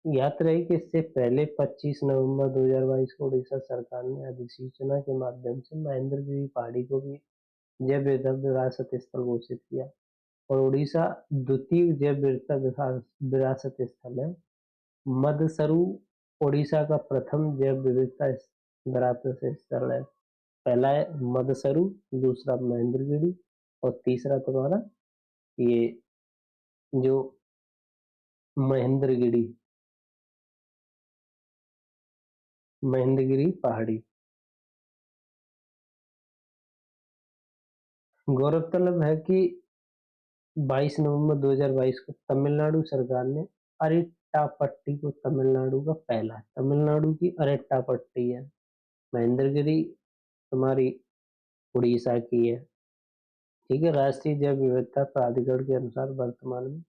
याद रहे कि इससे पहले 25 नवंबर 2022 को उड़ीसा सरकार ने अधिसूचना के माध्यम से महेंद्रगिरी पहाड़ी को भी जैव विविधता विरासत स्थल घोषित किया और उड़ीसा द्वितीय जैव विविधता विरासत स्थल है। मदसरू उड़ीसा का प्रथम जैव विविधता विरासत स्थल है। पहला है मदसरू, दूसरा महेंद्रगिरी और तीसरा तुम्हारा ये जो महेंद्रगिरी महेंद्रगिरी पहाड़ी। गौरतलब है कि 22 नवंबर 2022 को तमिलनाडु सरकार ने अरिट्टापट्टी को तमिलनाडु का पहला, तमिलनाडु की अरिट्टापट्टी है, महेंद्रगिरी तुम्हारी उड़ीसा की है। ठीक है। राष्ट्रीय जैव विविधता प्राधिकरण के अनुसार वर्तमान में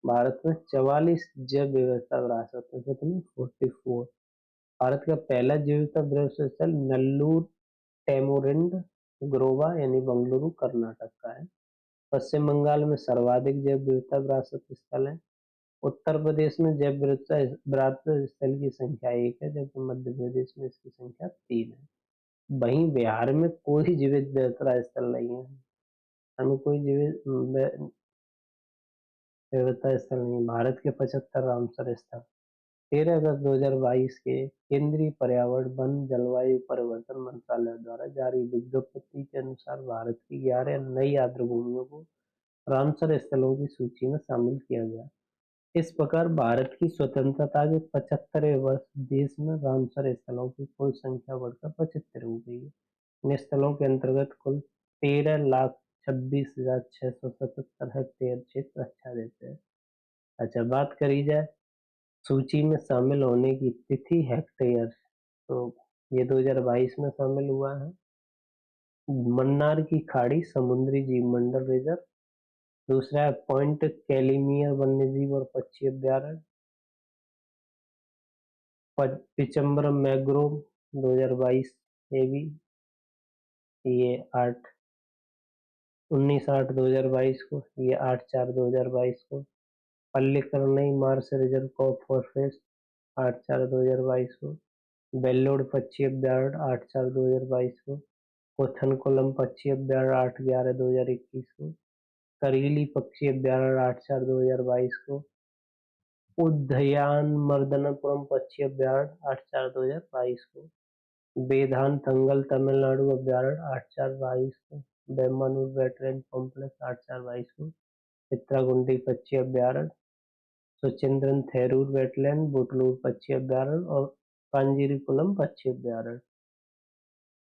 भारत में 44 जैव विविधता विरासत है, कितनी 44। भारत का पहला जैव विविधता विरासत स्थल नल्लूर टेमुरिंड ग्रोवा यानी बंगलुरु कर्नाटक का है। पश्चिम बंगाल में सर्वाधिक जैव विविधता विरासत स्थल है। उत्तर प्रदेश में जैव विविधता विरासत स्थल की संख्या 1 है, जबकि मध्य प्रदेश में इसकी संख्या 3 है। वहीं बिहार में कोई जीवित विविधता स्थल नहीं है, हमें कोई जीवित विविधता स्थल नहीं। भारत के 75 रामसर स्थल। 13 अगस्त 2022 के केंद्रीय पर्यावरण वन जलवायु परिवर्तन मंत्रालय द्वारा जारी विज्ञप्ति के अनुसार भारत की 11 नई आर्द्रभूमियों को रामसर स्थलों की सूची में शामिल किया गया। इस प्रकार भारत की स्वतंत्रता के 75वें वर्ष देश में रामसर स्थलों की कुल संख्या बढ़कर 75 हो गई है। इन स्थलों के अंतर्गत कुल 13,26,677 हेक्टेयर क्षेत्र आच्छादित है। अच्छा, बात करी जाए सूची में शामिल होने की तिथि हेक्टेयर, तो ये 2022 में शामिल हुआ है। मन्नार की खाड़ी समुद्री जीव मंडल रिजर्व। दूसरा है पॉइंट कैलिमियर वन्यजीव और पक्षी अभ्यारण्य। पिचम्बरम मैग्रोव 2022, ये भी ये 19/8/2022 को, ये 8/4/2022 को। पल्लीकरनई मार्श रिजर्व कॉप फॉरेस्ट 8/4/2022 को। बेल्लोड पक्षी अभ्यारण्य 8/4/2022 को। कोथनकुलम पक्षी अभ्यारण्य 8/11/2021 को। करीली पक्षी अभ्यारण्य 8/4/2022 को। उद्यान मर्दनपुरम पक्षी अभ्यारण्य 8/4/2022 को। वेदांतंगल तमिलनाडु अभ्यारण्य 8/4/22 को। बेम्मानूर वेटलैंड कॉम्प्लेक्स 8/4/22 को। चित्राकुंडी पक्षी अभ्यारण्य, सुचिंद्रन थेरूर वेटलैंड, बुटलूर पक्षी अभ्यारण्य और कांजीरीकुलम पक्षी अभ्यारण्य।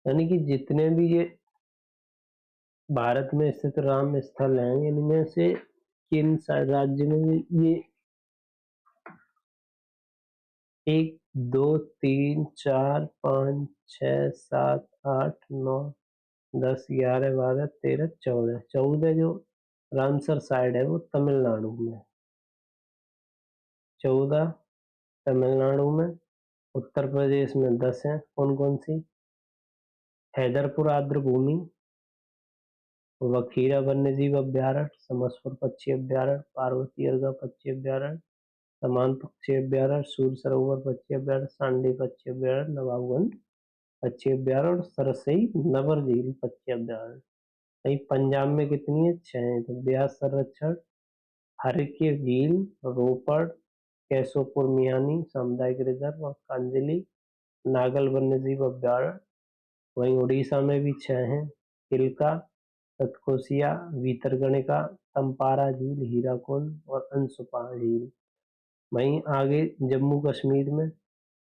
यानी कि जितने भी ये भारत में स्थित राम स्थल हैं, इनमें से किन राज्य में ये 1 2 3 4 5 6 7 8 9 10 11 12 13 14 जो रामसर साइड है वो तमिलनाडु में, 14 तमिलनाडु में। उत्तर प्रदेश में 10 है। कौन कौन सी? हैदरपुर आर्द्रभूमि, वखीरा वन्यजीव अभ्यारण्य, समसपुर पक्षी अभ्यारण्य, पार्वती अर्गा पक्षी अभ्यारण्य, समान पक्षी अभ्यारण्य, सूर सरोवर पक्षी अभ्यारण्य, सांडी पक्षी अभ्यारण्य, नवाबगंज पक्षी अभ्यारण्य और सरसई नबर झील पक्षी अभ्यारण्य। वहीं पंजाब में कितनी है? 6 है। तो ब्यास संरक्षण, हरकी झील, रोपड़, केशोपुर मियानी सामुदायिक रिजर्व और कांजली नागल वन्यजीव अभ्यारण्य। वहीं उड़ीसा में भी 6 हैं। चिल्का, सतकोसिया, भीतरकनिका, तंपारा झील, हीराकुंड और अंशुपा झील। वहीं आगे जम्मू कश्मीर में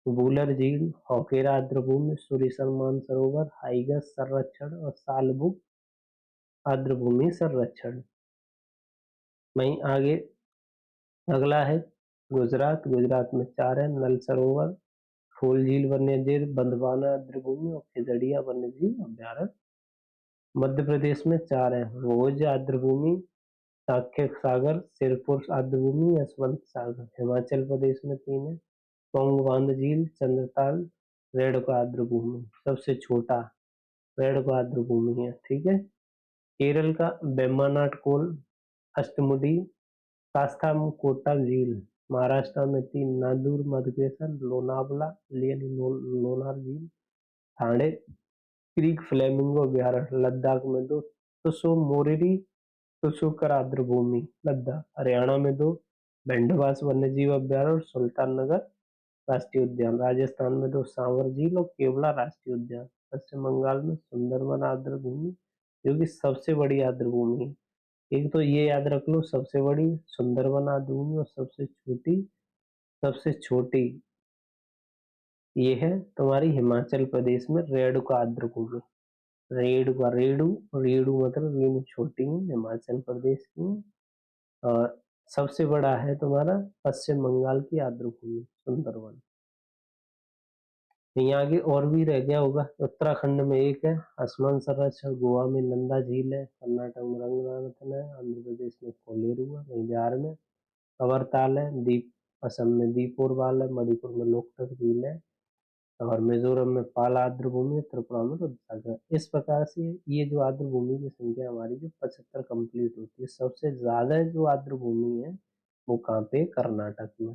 वूलर झील, हौकेरा आर्द्रभूमि, सुरिसर मानसरोवर, हाइगस संरक्षण और सालबुक आर्द्रभूमि संरक्षण। वहीं आगे अगला है गुजरात, गुजरात में 4 है। नल सरोवर, फूल झील वन्यजीव, बंदवाना आर्द्रभूमि और खिजड़िया वन्यजीव अभ्यारण्य। मध्य प्रदेश में 4 है। भोज आर्द्रभूमि, साकेत सागर, सिरपुर आर्द्रभूमि, यशवंत सागर। हिमाचल प्रदेश में 3 है। पोंग बांध झील, चंद्रताल, रेणुका आर्द्रभूमि। सबसे छोटा रेणुका आर्द्रभूमि है। ठीक है। केरल का वेम्बनाड कोल, अष्टमुडी, कास्थामकोटा झील। महाराष्ट्र में 3, नांदूर, मधुकेश्वर, लोनावला लोनार झील, ठाणे क्रीक फ्लेमिंगो अभ्यारण्य। लद्दाख में 2, तुसो मोरिरी तुसुकर आर्द्रभूमि लद्दाख। हरियाणा में 2, भिंडवास वन्यजीव अभ्यारण्य और सुल्ताननगर राष्ट्रीय उद्यान। राजस्थान में 2, सांवर झील और केवला राष्ट्रीय उद्यान। पश्चिम बंगाल में सुंदरवन आर्द्रभूमि, जो कि सबसे बड़ी आर्द्रभूमि है। एक तो ये याद रख लो, सबसे बड़ी सुंदरवन आर्द्रभूमि और सबसे छोटी ये है तुम्हारी हिमाचल प्रदेश में रेणुका आर्द्रभूमि। रेणु रेणु मतलब रीणु छोटी है, हिमाचल प्रदेश की। और सबसे बड़ा है तुम्हारा पश्चिम बंगाल की आर्द्रभूमि सुंदरवन। यहाँ आगे और भी रह गया होगा। उत्तराखंड में एक है आसमान संरक्षण, गोवा में नंदा झील है, कर्नाटक में रंगनाथन है, आंध्र प्रदेश में कोलेरू है, वहीं बिहार में अवरताल है, दीप असम में दीपोरवाल है, मणिपुर में लोकटक झील है, और मिजोरम में पाल आर्द्रभूमि, त्रिपुरा में रुद्रसागर। इस प्रकार से ये जो आर्द्रभूमि की संख्या हमारी जो 75 कंप्लीट होती है, सबसे ज्यादा जो आर्द्रभूमि है वो कहाँ पे? कर्नाटक में।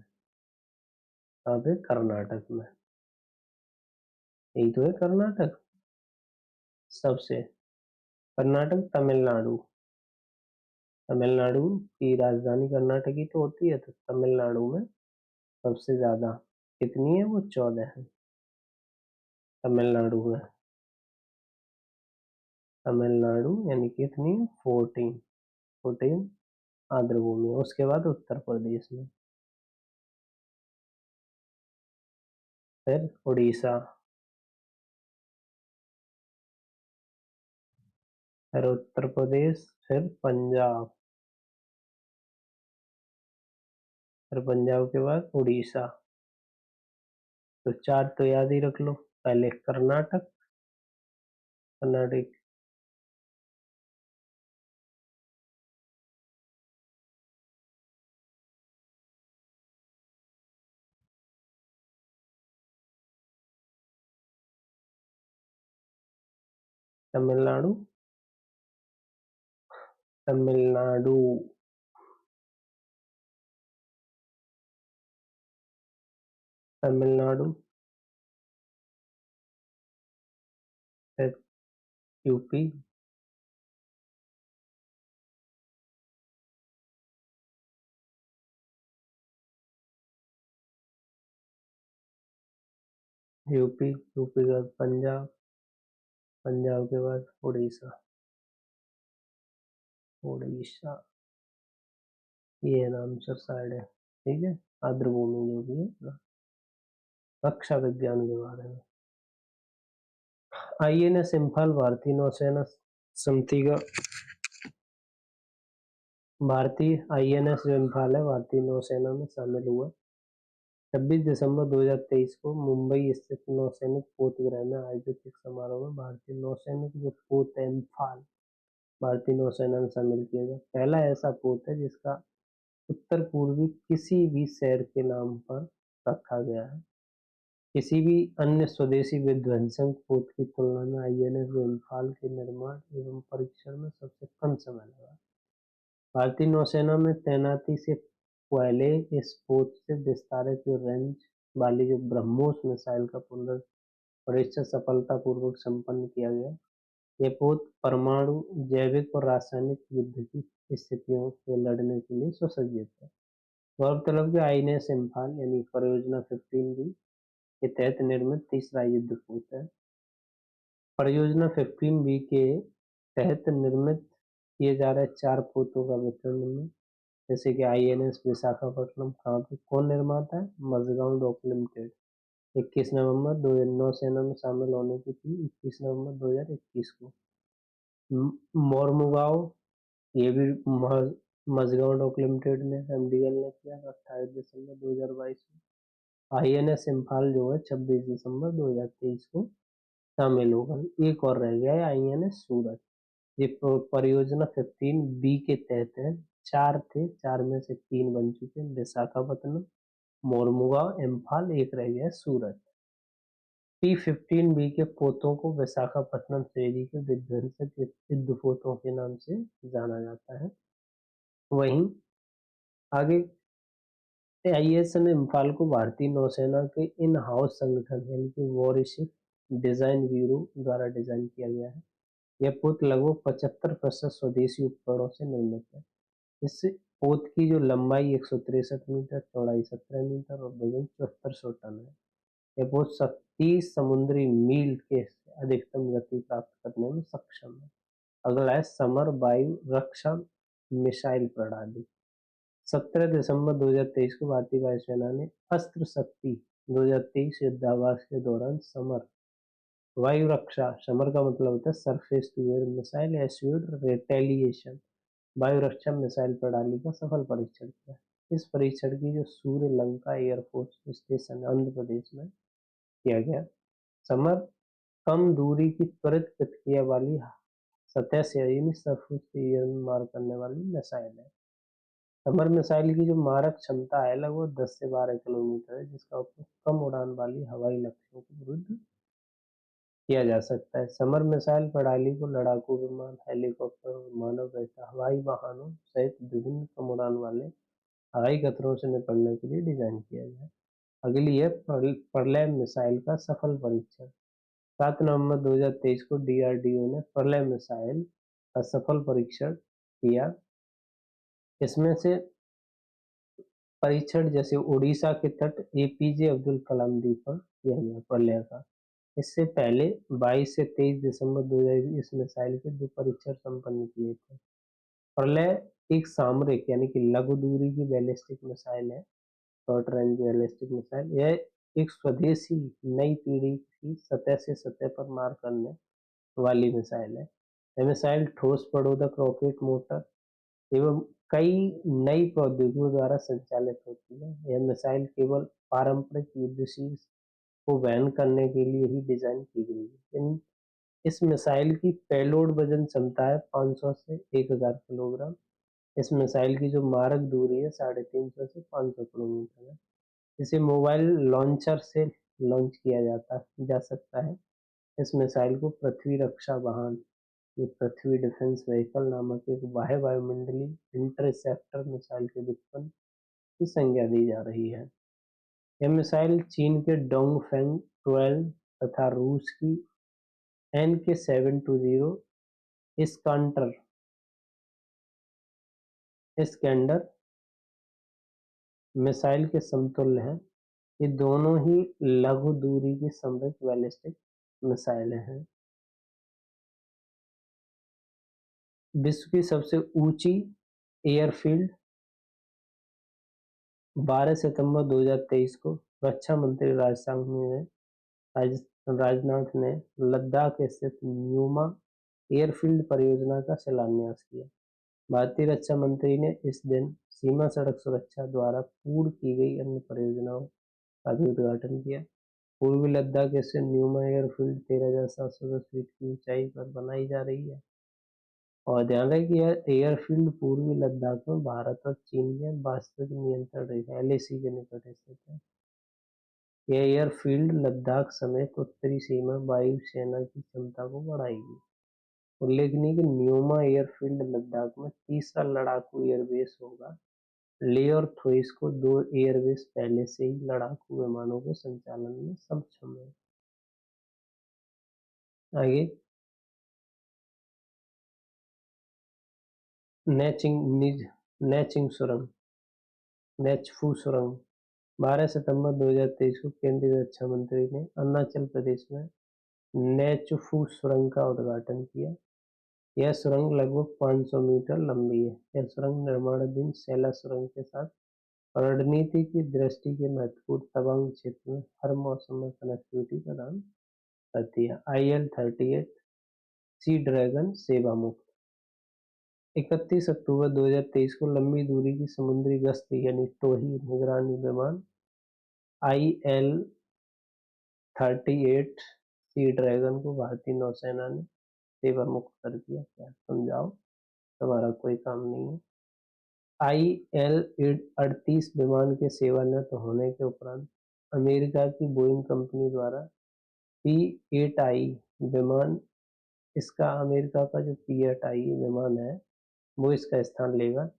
कहाँ पे? कर्नाटक में। यही तो है कर्नाटक सबसे। कर्नाटक, तमिलनाडु। तमिलनाडु की राजधानी कर्नाटक ही तो होती है, तो तमिलनाडु में सबसे ज्यादा कितनी है? वो 14 है तमिलनाडु में। तमिलनाडु यानी कितनी? 14। 14 आर्द्रभूमि है। उसके बाद उत्तर प्रदेश में, फिर उड़ीसा, फिर उत्तर प्रदेश, फिर पंजाब, फिर पंजाब के बाद उड़ीसा। तो चार तो याद ही रख लो। पहले कर्नाटक, कर्नाटक, तमिलनाडु, तमिलनाडु, तमिलनाडु, फिर यूपी, यूपी, यूपी के बाद पंजाब, पंजाब के बाद उड़ीसा, उड़ीसा। ये नाम सर साइड है, ठीक है। आर्द्रभूमि जो भी है, रक्षा विज्ञान के बारे में। आईएनएस इम्फाल भारतीय नौसेना समिति का, भारतीय आईएनएस जो इम्फाल है भारतीय नौसेना में शामिल हुआ। 26 दिसंबर 2023 को मुंबई स्थित नौसैनिक पोतगृह में आयोजित एक समारोह में भारतीय नौसैनिक जो पोत है इम्फाल भारतीय नौसेना में शामिल किया गया। पहला ऐसा पोत है जिसका उत्तर पूर्वी किसी भी शहर के नाम पर रखा गया है। किसी भी अन्य स्वदेशी विध्वंसक पोत की तुलना में आईएनएस जो इम्फाल के निर्माण एवं परीक्षण में सबसे कम समय लगा। भारतीय नौसेना में तैनाती से पहले इस पोत से विस्तारित जो रेंज वाली जो ब्रह्मोस मिसाइल का परीक्षण सफलतापूर्वक संपन्न किया गया। यह पोत परमाणु, जैविक और रासायनिक युद्ध की स्थितियों से लड़ने के लिए सुसज्जित है। गौरतलब कि आईएनएस इम्फाल यानी परियोजना 15B के तहत निर्मित तीसरा युद्ध पोत है। परियोजना 15B के तहत निर्मित किए जा रहे 4 पोतों का वितरण में, जैसे कि आईएनएस विशाखापट्टनम कहाँ पे कौन निर्माता है? Mazagaon dock limited. 21 नवंबर 2009 नौसेना में शामिल होने की थी 21 नवंबर 2021 को। मोरमुगांव, ये भी मजगांव डॉक लिमिटेड ने एमडीएल ने किया 28 दिसंबर 2022 में। आईएनएस इम्फाल जो है 26 दिसंबर 2023 को शामिल होगा। एक और रह गया है आईएनएस सूरज। ये परियोजना 15B के तहत है। 4 थे, 4 में से 3 बन चुके हैं, विशाखापट्टनम, मोरमुगांव, इम्फाल, एक रह गया सूरत। P-15B के पोतों को विशाखापट्टनम श्रेणी के विध्वंसक युद्ध पोतों के नाम से जाना जाता है। वहीं आगे आईएएस ने इम्फाल को भारतीय नौसेना के इन हाउस संगठन यानी कि वॉरशिप डिजाइन ब्यूरो द्वारा डिजाइन किया गया है। यह पोत लगभग 75% स्वदेशी उपकरणों से निर्मित है। इस पोत की जो लंबाई 163 मीटर, चौड़ाई 17 मीटर और वजन 7400 टन है। यह पोत 30 समुद्री मील के अधिकतम गति प्राप्त करने में सक्षम है। अगला है समर वायु रक्षा मिसाइल प्रणाली। 17 दिसंबर 2023 को भारतीय वायुसेना ने अस्त्र शक्ति 2023 युद्धाभ्यास के दौरान समर वायु रक्षा, समर का मतलब होता है surface to air missile assured retaliation, वायु रक्षा मिसाइल प्रणाली का सफल परीक्षण किया। इस परीक्षण की जो सूर्य लंका एयरफोर्स स्टेशन आंध्र प्रदेश में किया गया। समर कम दूरी की त्वरित प्रतिक्रिया वाली सतह से यानी सरफेस से एयर में मार करने वाली मिसाइल है। समर मिसाइल की जो मारक क्षमता है लगभग 10 से 12 किलोमीटर है, जिसका उपयोग कम उड़ान वाली हवाई लक्ष्यों के विरुद्ध किया जा सकता है। समर मिसाइल प्रणाली को लड़ाकू विमान, हेलीकॉप्टर और मानव रहित हवाई वाहनों सहित विभिन्न कम उड़ान वाले हवाई खतरों से निपटने के लिए डिजाइन किया गया है। अगली है प्रलय मिसाइल का सफल परीक्षण। 7 नवंबर 2023 को डीआरडीओ ने प्रलय मिसाइल का सफल परीक्षण किया। इसमें से परीक्षण जैसे उड़ीसा के तट एपीजे अब्दुल कलाम द्वीप पर किया गया प्रलय का। इससे पहले 22 से 23 दिसंबर 2020 इस मिसाइल के 2 परीक्षण संपन्न किए थे। प्रलय एक सामरिक यानी कि लघु दूरी की बैलिस्टिक मिसाइल है, शॉर्ट रेंज बैलिस्टिक मिसाइल। यह एक स्वदेशी नई पीढ़ी की सतह से सतह पर मार करने वाली मिसाइल है। यह मिसाइल ठोस प्ररोधक रॉकेट मोटर एवं कई नई प्रौद्योगिकियों द्वारा संचालित होती है। यह मिसाइल केवल पारंपरिक युद्ध को वहन करने के लिए ही डिजाइन की गई है। इस मिसाइल की पेलोड वजन क्षमता है 500 से 1000 किलोग्राम। इस मिसाइल की जो मारक दूरी है 350 से 500 किलोमीटर है। इसे मोबाइल लॉन्चर से लॉन्च किया जा सकता है। इस मिसाइल को पृथ्वी रक्षा वाहन, ये पृथ्वी डिफेंस व्हीकल नामक एक बाह्य वायुमंडलीय इंटरसेप्टर मिसाइल के व्युत्पन्न की संज्ञा दी जा रही है। यह मिसाइल चीन के डोंगफेंग 12 तथा रूस की NK-720 इस्कैंडर मिसाइल के समतुल्य है। ये दोनों ही लघु दूरी की समृद्ध बैलिस्टिक मिसाइलें हैं। विश्व की सबसे ऊंची एयरफील्ड 12 सितंबर 2023 को रक्षा मंत्री राजनाथ ने लद्दाख स्थित न्यूमा एयरफील्ड परियोजना का शिलान्यास किया। भारतीय रक्षा मंत्री ने इस दिन सीमा सड़क सुरक्षा द्वारा पूर्ण की गई अन्य परियोजनाओं का भी उद्घाटन किया। पूर्वी लद्दाख स्थित न्यूमा एयरफील्ड 13,710 फीट की ऊंचाई पर बनाई जा रही है। और ध्यान रहे कि यह एयरफील्ड पूर्वी लद्दाख में भारत और चीन के वास्तविक नियंत्रण रेखा LAC के निकट स्थित है। यह एयरफील्ड लद्दाख समेत उत्तरी सीमा वायु सेना की क्षमता को बढ़ाएगी। उल्लेखनीय कि न्यूमा एयरफील्ड लद्दाख में तीसरा लड़ाकू एयरबेस होगा। लेह और थोइस को 2 एयरबेस पहले से ही लड़ाकू विमानों के संचालन में सक्षम है। आगे नेचफू सुरंग 12 सितंबर 2023 को केंद्रीय रक्षा मंत्री ने अरुणाचल प्रदेश में नेचफू सुरंग का उद्घाटन किया। यह सुरंग लगभग 500 मीटर लंबी है। यह सुरंग निर्माणाधीन सेला सुरंग के साथ रणनीति की दृष्टि के महत्वपूर्ण तवांग क्षेत्र में हर मौसम में कनेक्टिविटी प्रदान करती है। IL-38 सी ड्रैगन सेवा मुक्त 31 अक्टूबर 2023 को लंबी दूरी की समुद्री गश्त यानी टोही निगरानी विमान IL-38 सी ड्रैगन को भारतीय नौसेना ने सेवा मुक्त कर दिया। क्या समझाओ, तुम्हारा कोई काम नहीं है। IL-38 विमान के सेवानिवृत्त होने के उपरांत अमेरिका की बोइंग कंपनी द्वारा P-8I विमान, इसका अमेरिका का जो P-8I विमान है वो इसका स्थान लेगा।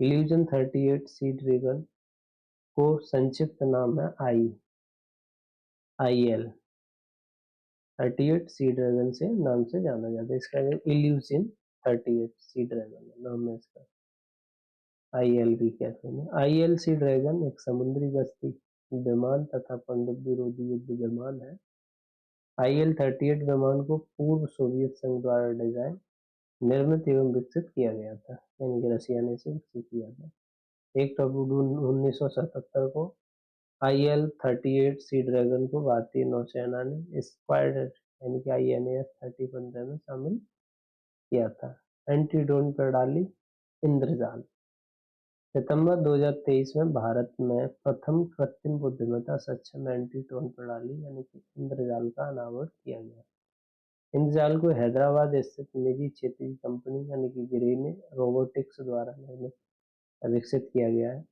इल्यूजन 38 सी ड्रैगन को संक्षिप्त नाम है IL-38 सी ड्रैगन से नाम से जाना जाता है। इसका इल्यूजन 38 सी ड्रैगन नाम है इसका। IL भी कहते हैं। IL सी ड्रैगन एक समुद्री गश्ती विमान तथा पनडुब्बी रोधी युद्ध विमान है। IL-38 विमान को पूर्व सोवियत संघ द्वारा डिजाइन, निर्मित एवं विकसित किया गया था, यानी कि रसिया ने इसे विकसित किया था। 1 अक्टूबर 1977 को IL-38 सी ड्रैगन को भारतीय नौसेना ने स्क्वाड्रन यानी कि INS 3015 में शामिल किया था। एंटी ड्रोन प्रणाली इंद्रजाल। सितंबर 2023 में भारत में प्रथम कृत्रिम बुद्धिमत्ता सक्षम एंटी ड्रोन प्रणाली यानी कि इंद्रजाल का अनावरण किया गया। इंद्रजाल को हैदराबाद स्थित निजी क्षेत्र की कंपनी यानी कि ग्रीन रोबोटिक्स द्वारा निर्मित विकसित किया गया है।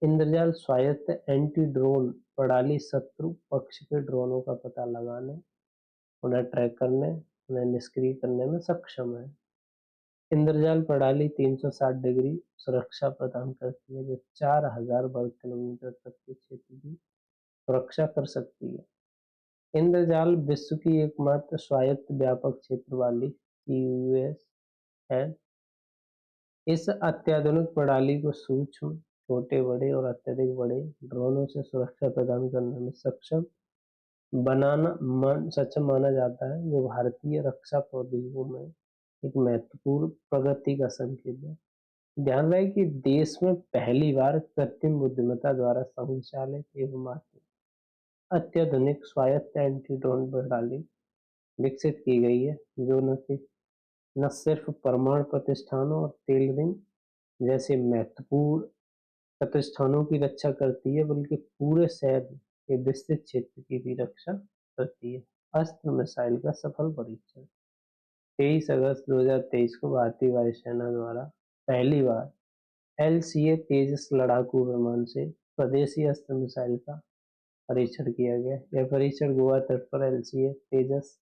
इंद्रजाल स्वायत्त एंटी ड्रोन प्रणाली शत्रु पक्ष के ड्रोनों का पता लगाने, उन्हें ट्रैक करने, उन्हें निष्क्रिय करने में सक्षम है। इंद्रजाल प्रणाली 360 डिग्री सुरक्षा प्रदान करती है जो 4000 वर्ग किलोमीटर तक के क्षेत्र की सुरक्षा कर सकती है। इंद्रजाल विश्व की एकमात्र स्वायत्त व्यापक क्षेत्र वाली CUAS है। इस अत्याधुनिक प्रणाली को सूक्ष्म, छोटे, बड़े और अत्यधिक बड़े ड्रोनों से सुरक्षा प्रदान करने में सक्षम माना जाता है, जो भारतीय रक्षा प्रौद्योगिकी में एक महत्वपूर्ण प्रगति का संकेत है। ध्यान रहे कि देश में पहली बार कृत्रिम बुद्धिमत्ता द्वारा संचालित एवं अत्याधुनिक स्वायत्त एंटी ड्रोन प्रणाली विकसित की गई है, जो न सिर्फ परमाणु प्रतिष्ठानों और तेल रिंग जैसे महत्वपूर्ण प्रतिष्ठानों की रक्षा करती है, बल्कि पूरे शहर के विस्तृत क्षेत्र की भी रक्षा करती है। अस्त्र मिसाइल का सफल परीक्षण। 23 अगस्त 2023 को भारतीय वायुसेना द्वारा पहली बार LCA तेजस लड़ाकू विमान से स्वदेशी अस्त्र मिसाइल का परीक्षण किया गया। यह परीक्षण गोवा तट पर LCA तेजस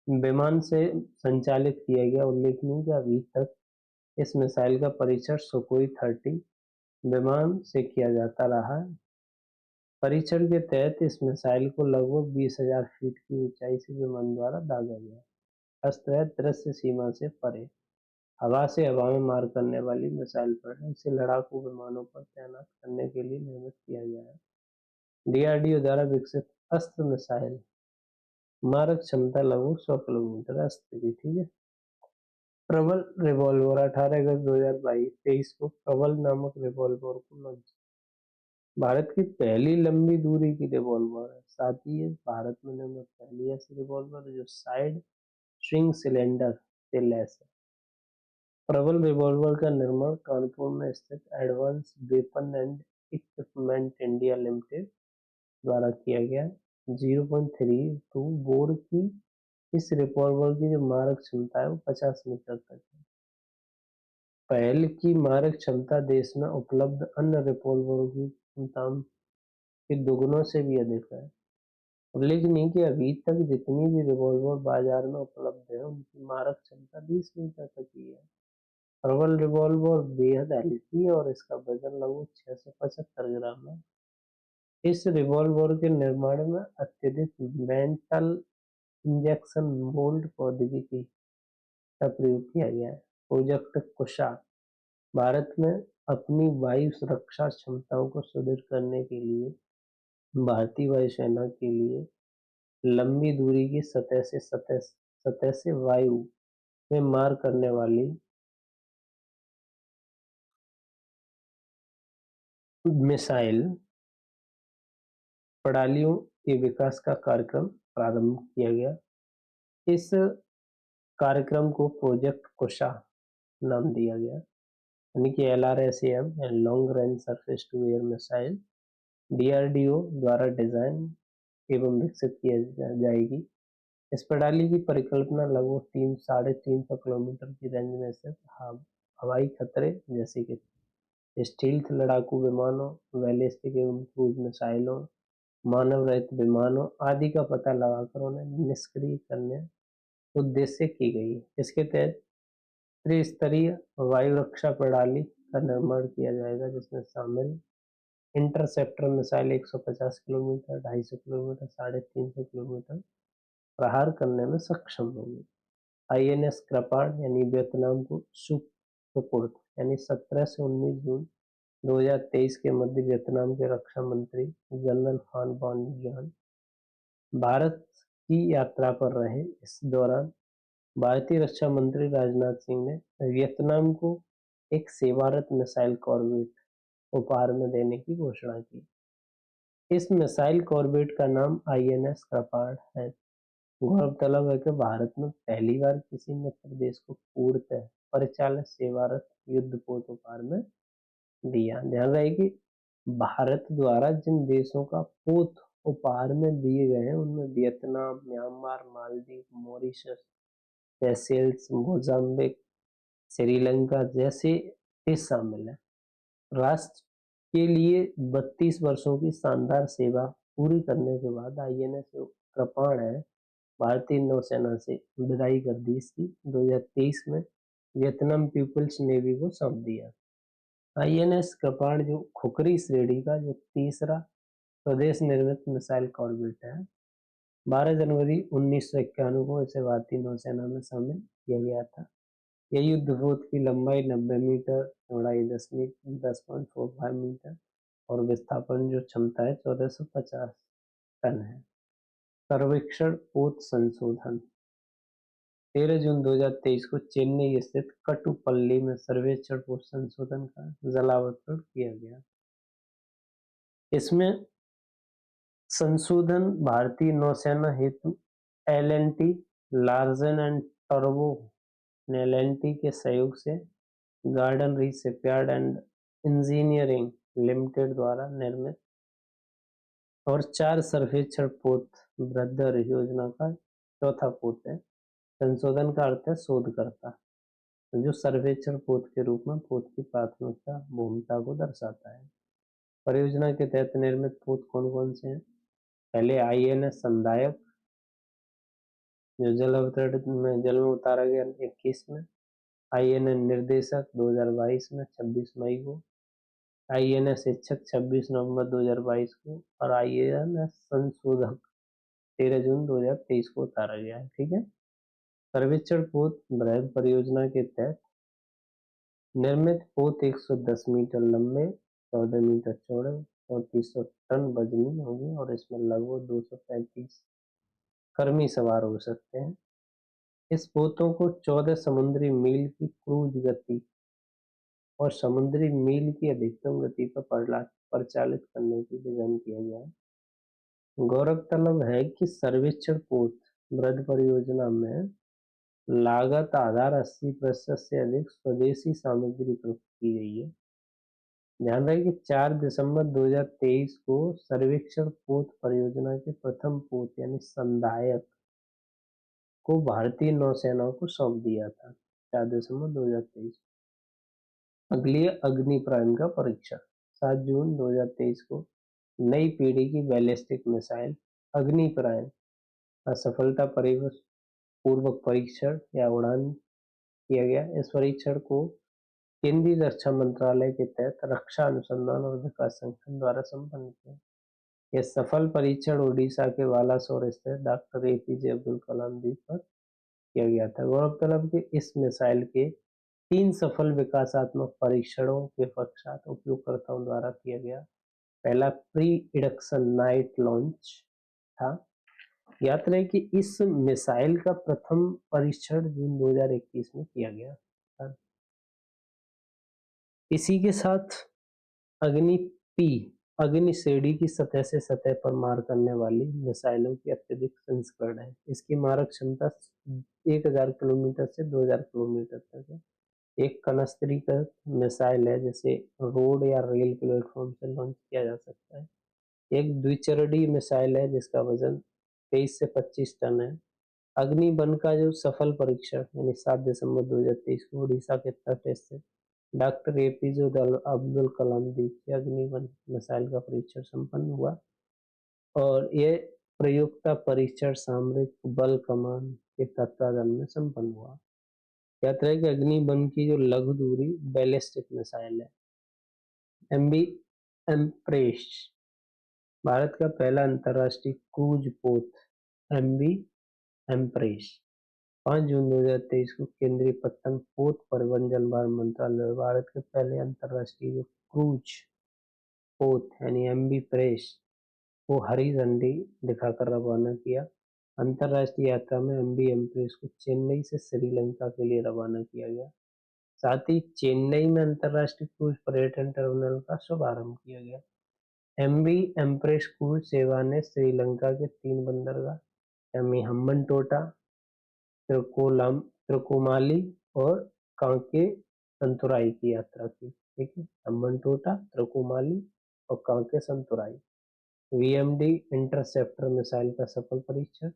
विमान से संचालित किया गया। उल्लेखनीय कि अभी तक इस मिसाइल का परीक्षण सुखोई 30 विमान से किया जाता रहा है। परीक्षण के तहत इस मिसाइल को लगभग 20,000 फीट की ऊंचाई से विमान द्वारा दागा गया। अस्त्र है दृश्य सीमा से परे, हवा से हवा में मार करने वाली मिसाइल पर है। इसे लड़ाकू विमानों पर तैनात करने के लिए निर्मित किया गया है। DRDO द्वारा विकसित अस्त्र मिसाइल मारक क्षमता लगभग 100 किलोमीटर अस्त्र की। ठीक है। प्रबल रिवॉल्वर 18 अगस्त 2023 को प्रबल नामक रिवॉल्वर को लॉन्च। भारत की पहली लंबी दूरी की रिवॉल्वर है। साथ ही ये भारत में निर्मित पहली ऐसी रिवॉल्वर है जो साइड स्विंग सिलेंडर से लैस है। प्रबल रिवॉल्वर का निर्माण कानपुर में स्थित advance weapon and equipment India limited द्वारा किया गया। 0.32 बोर की इस रिवॉल्वर की जो मारक क्षमता है वो 50 मीटर तक है। पहले की मारक क्षमता देश में उपलब्ध अन्य रिवॉल्वरों की क्षमता के दोगुनों से भी अधिक है। उल्लेखनीय कि अभी तक जितनी भी रिवॉल्वर बाजार में उपलब्ध है उनकी मारक क्षमता 20 मीटर तक ही है। प्रबल रिवॉल्वर बेहद हल्की है और इसका वजन लगभग 675 ग्राम है। इस रिवॉल्वर के निर्माण में अत्यधिक मेटल इंजेक्शन मोल्ड प्रौद्योगिकी का प्रयोग किया गया है। प्रोजेक्ट कुशा भारत में अपनी वायु सुरक्षा क्षमताओं को सुदृढ़ करने के लिए भारतीय वायुसेना के लिए लंबी दूरी की सतह से वायु में मार करने वाली मिसाइल प्रणालियों के विकास का कार्यक्रम प्रारंभ किया गया। इस कार्यक्रम को प्रोजेक्ट कुशा नाम दिया गया, यानी कि LRSAM long range surface to air missile DRDO द्वारा डिजाइन एवं विकसित किया जाएगी। इस प्रणाली की परिकल्पना लगभग 350 किलोमीटर की रेंज में स्थित हवाई खतरे जैसे कि स्टील्थ लड़ाकू विमानों, बैलिस्टिक एवं क्रूज मिसाइलों, मानव रहित विमानों आदि का पता लगाकर उन्हें निष्क्रिय करने उद्देश्य की गई है। इसके तहत त्रिस्तरीय वायु रक्षा प्रणाली का निर्माण किया जाएगा, जिसमें शामिल interceptor missile 150 kilometre, 250 kilometre, 350 kilometre प्रहार करने में सक्षम होगी। INS कृपाण यानी वियतनाम को सुपुर्द यानी 17 से 19 जून 2023 के मध्य वियतनाम के रक्षा मंत्री जनरल फान बॉन भारत की यात्रा पर रहे। इस दौरान भारतीय रक्षा मंत्री राजनाथ सिंह ने वियतनाम को एक सेवारत मिसाइल कॉर्वेट उपहार में देने की घोषणा की। इस मिसाइल कॉर्वेट का नाम INS कृपाण है। गौरतलब है कि भारत में पहली बार किसी मित्र देश को पूर्णतः परिचालित सेवारत युद्धपोत उपहार में दिया। ध्यान रहे कि भारत द्वारा जिन देशों का पोत उपहार में दिए गए हैं उनमें Vietnam, Myanmar, Maldives, Mauritius, Seychelles, Mozambique, Sri Lanka जैसे देश शामिल हैं। राष्ट्र के लिए 32 वर्षों की शानदार सेवा पूरी करने के बाद INS कृपाण है भारतीय नौसेना से विदाई कर दी। इसकी 2023 में वियतनाम पीपुल्स नेवी को सौंप दिया। INS कृपाण जो खुखरी श्रेणी का जो तीसरा स्वदेश निर्मित मिसाइल कॉर्वेट है। 12 जनवरी 1991 को इसे भारतीय नौसेना में शामिल किया गया था। यह युद्धपोत की लंबाई 90 मीटर, चौड़ाई 10.45 मीटर और विस्थापन जो क्षमता है 1450 टन है। सर्वेक्षण पोत संशोधन 13 जून 2023 को चेन्नई स्थित कटुपल्ली में सर्वेक्षण पोत संशोधन का जलावतरण किया गया। इसमें संशोधन भारतीय नौसेना हेतु LNT Larsen and turbo LNT के सहयोग से garden reach shipyard and engineering limited द्वारा निर्मित और 4 सर्वेक्षण पोत ब्रदर योजना का चौथा पोत है। संशोधन का अर्थ है शोधकर्ता, जो सर्वेक्षण पोत के रूप में पोत की प्राथमिकता भूमिका को दर्शाता है। परियोजना के तहत निर्मित पोत कौन कौन से हैं? पहले INS संधायक जो जल में उतारा गया 21 में, INS निर्देशक 2022 में 26 मई को, INS शिक्षक 26 नवंबर 2022 को और INS संशोधक 13 जून 2023 को उतारा गया है। ठीक है। सर्वेक्षण पोत बृहद परियोजना के तहत निर्मित पोत 110 मीटर लंबे, 14 मीटर चौड़े और 300 टन वजनी होंगे और इसमें लगभग 235 कर्मी सवार हो सकते हैं। इस पोतों को 14 समुद्री मील की क्रूज गति और समुद्री मील की अधिकतम गति पर परिचालित करने की डिजाइन किया गया है। गौरतलब है कि सर्वेक्षण पोत बृहद परियोजना में लागत आधार 80% से अधिक स्वदेशी सामग्री प्रयुक्त की गई है। ध्यान रहे कि 4 दिसंबर 2023 को सर्वेक्षण पोत परियोजना के प्रथम पोत यानी संधायक को भारतीय नौसेना को सौंप दिया था। 4 दिसंबर 2023। अगली है अग्नि प्राइम का परीक्षण। 7 जून 2023 को नई पीढ़ी की बैलिस्टिक मिसाइल अग्नि प्राइम का सफलता पूर्वक परीक्षण या उड़ान किया गया। इस परीक्षण को केंद्रीय रक्षा मंत्रालय के तहत रक्षा अनुसंधान और विकास संगठन द्वारा संपन्न किया। यह सफल परीक्षण उड़ीसा के बालासोर स्थित डॉक्टर APJ अब्दुल कलाम द्वीप पर किया गया था। गौरतलब कि इस मिसाइल के 3 सफल विकासात्मक परीक्षणों के पश्चात उपयोगकर्ताओं द्वारा किया गया। पहला प्री इंडक्शन नाइट लॉन्च था। याद रहे कि इस मिसाइल का प्रथम परीक्षण जून 2021 में किया गया था। इसी के साथ अग्नि श्रेणी की सतह से सतह पर मार करने वाली मिसाइलों की अत्यधिक संस्करण है। इसकी मारक क्षमता 1000 किलोमीटर से 2000 किलोमीटर तक है। एक कनस्त्रीकृत मिसाइल है जिसे रोड या रेल प्लेटफॉर्म से लॉन्च किया जा सकता है। एक द्विचरणीय मिसाइल है जिसका वजन 23 से 25 टन है। अग्नि-1 का जो सफल परीक्षण यानी 7 दिसंबर 2023 को उड़ीसा के तट स्थित डॉक्टर APJ अब्दुल कलाम द्वीप से अग्नि-1 मिसाइल का परीक्षण संपन्न हुआ और यह प्रयोक्ता परीक्षण सामरिक बल कमान के तत्वाधान में संपन्न हुआ। याद रहे कि अग्नि-1 की जो लघु दूरी बैलिस्टिक मिसाइल है MB एम्प्रेस भारत का पहला अंतरराष्ट्रीय क्रूज पोत MB एम्प्रेस 5 जून 2023 को केंद्रीय पतंग पोत परिवहन जलमार्ग मंत्रालय भारत के पहले अंतरराष्ट्रीय क्रूज पोत यानी MB प्रेस को हरी झंडी दिखाकर रवाना किया। अंतरराष्ट्रीय यात्रा में MB एम्प्रेस को चेन्नई से श्रीलंका के लिए रवाना किया गया। साथ ही चेन्नई में अंतरराष्ट्रीय क्रूज पर्यटन टर्मिनल का शुभारंभ किया गया। MB एम्प्रेस क्रूज सेवा ने श्रीलंका के 3 बंदरगाह यानी हम्बनटोटा, त्रिकोमाली और कांके संतुराई की यात्रा की। ठीक है, हम्बनटोटा, त्रिकोमाली और कांके संतुराई। वीएमडी इंटरसेप्टर मिसाइल का सफल परीक्षण।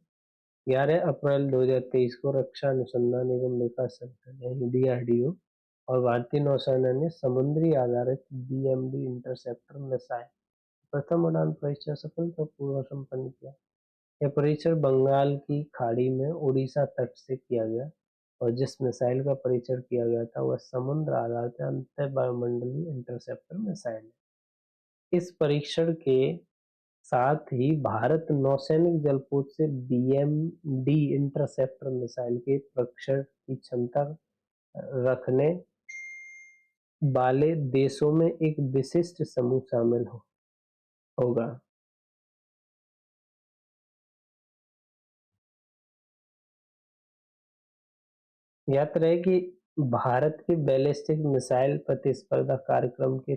11 अप्रैल 2023 को रक्षा अनुसंधान एवं विकास संगठन यानी डीआरडीओ और भारतीय नौसेना ने समुद्री आधारित बीएमडी इंटरसेप्टर मिसाइल प्रथम उड़ान परीक्षण सफलतापूर्वक संपन्न किया। यह परीक्षण बंगाल की खाड़ी में उड़ीसा तट से किया गया और जिस मिसाइल का परीक्षण किया गया था वह समुद्र आधारित अंतः वायुमंडलीय इंटरसेप्टर मिसाइल है। इस परीक्षण के साथ ही भारत नौसैनिक जलपोत से बीएमडी इंटरसेप्टर मिसाइल के प्रक्षेपण की क्षमता रखने वाले देशों में एक विशिष्ट समूह शामिल होगा। याद रहे कि भारत के बैलिस्टिक मिसाइल प्रतिस्पर्धा कार्यक्रम के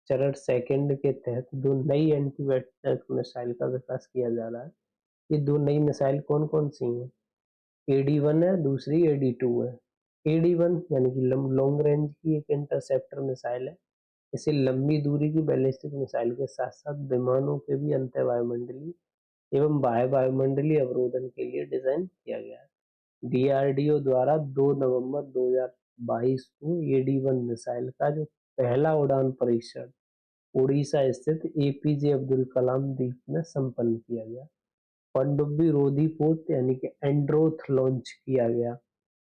चरण सेकंड के तहत दो नई एंटी बैलिस्टिक मिसाइल का विकास किया जा रहा है। ये दो नई मिसाइल कौन कौन सी हैं? AD-1 है, दूसरी AD-2 है। AD-1 यानी कि लॉन्ग रेंज की एक इंटरसेप्टर मिसाइल है। इसे लंबी दूरी की बैलिस्टिक मिसाइल के साथ साथ विमानों के भी अंतः वायुमंडलीय एवं बाह्य वायुमंडलीय अवरोधन के लिए डिजाइन किया गया है। डीआरडीओ द्वारा 2 नवंबर 2022 को AD-1 मिसाइल का जो पहला उड़ान परीक्षण उड़ीसा स्थित एपीजे अब्दुल कलाम द्वीप में संपन्न किया गया। पनडुब्बी रोधी पोत यानी कि एंड्रोथ लॉन्च किया गया।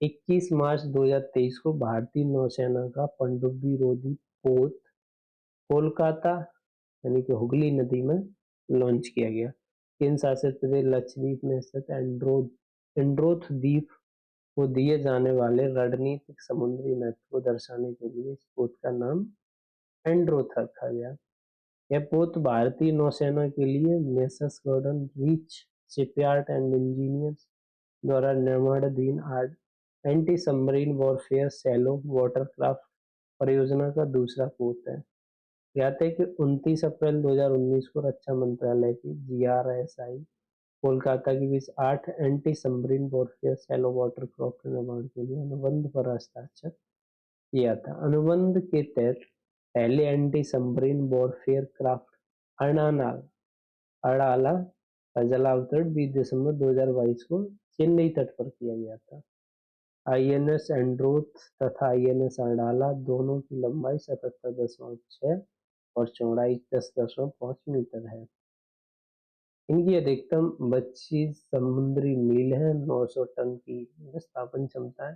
21 मार्च 2023 को भारतीय नौसेना का पनडुब्बी रोधी पोत कोलकाता यानी कि हुगली नदी में लॉन्च किया गया। केंद्र शासित प्रदेश लक्षद्वीप में स्थित एंड्रोथ द्वीप को दिए जाने वाले रणनीतिक समुद्री महत्व को दर्शाने के लिए इस पोत का नाम एंड्रोथ रखा गया। यह पोत भारतीय नौसेना के लिए messrs Garden Reach shipyard and engineers द्वारा निर्माणाधीन anti submarine warfare shallow watercraft परियोजना का दूसरा पोत है। याद है कि 29 अप्रैल 2019 को रक्षा मंत्रालय की GRSI कोलकाता के बीच 8 anti submarine warfare shallow watercraft निर्माण के लिए अनुबंध पर हस्ताक्षर किया था। अनुबंध के तहत पहले एंटी सबमरीन वॉरफेयर क्राफ्ट अड़ाला का जलावतरण 20 दिसंबर 2022 को चेन्नई तट पर किया गया था। INS एंड्रोथ तथा INS अड़ाला दोनों की लंबाई 77.6 और चौड़ाई 10.5 मीटर है। इनकी अधिकतम 25 समुद्री मील है। 900 टन की विस्थापन क्षमता है।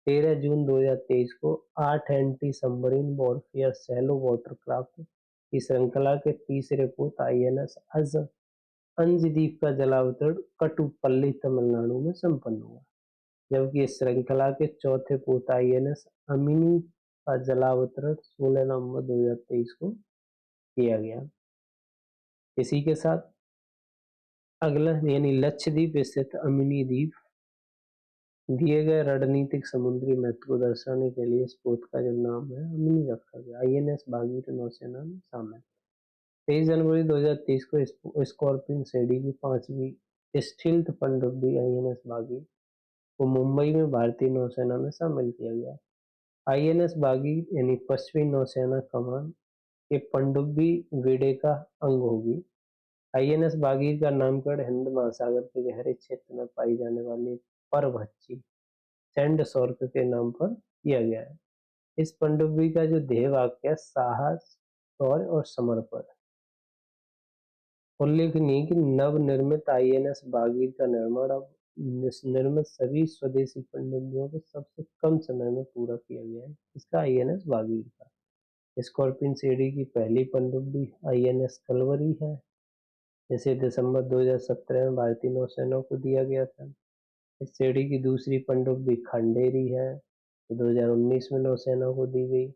13 जून 2023 को 8 anti submarine warfare shallow watercraft की श्रृंखला के तीसरे पोत INS अंजदीप का जलावतरण कटुपल्ली तमिलनाडु में संपन्न हुआ, जबकि इस श्रृंखला के चौथे पोत INS अमिनी का जलावतरण 16 नवंबर 2023 को किया गया। इसी के साथ अगला यानी लक्षद्वीप स्थित अमिनी द्वीप दिए गए रणनीतिक समुद्री महत्व को दर्शाने के लिए इस पोत का जो नाम है अमिनी रखा गया। INS भागीरथी नौसेना में शामिल। 23 जनवरी 2023 को स्कॉर्पिन सेडी की 5वीं स्टील्थ पनडुब्बी INS भागीरथी को मुंबई में भारतीय नौसेना में शामिल किया गया। INS भागीरथी यानी पश्चिमी नौसेना कमान के पनडुब्बी बेड़े का अंग होगी। INS भागीरथी का नामकरण हिंद महासागर के गहरे क्षेत्र में पाई जाने वाली परभक्षी सैंड शार्क के नाम पर किया गया है। इस पनडुब्बी का जो ध्येय वाक्य है साहस, शौर्य और समर्पण। उल्लेखनीय कि नवनिर्मित INS भागीरथी का निर्माण अब निर्मित सभी स्वदेशी पनडुब्बियों को सबसे कम समय में पूरा किया गया है। इसका INS भागीरथी का स्कॉर्पिन सीडी की पहली पनडुब्बी INS कलवरी है, जिसे दिसंबर 2017 में भारतीय नौसेना को दिया गया था। इस सीडी की दूसरी पनडुब्बी खंडेरी है, जो 2019 में नौसेना को दी गई।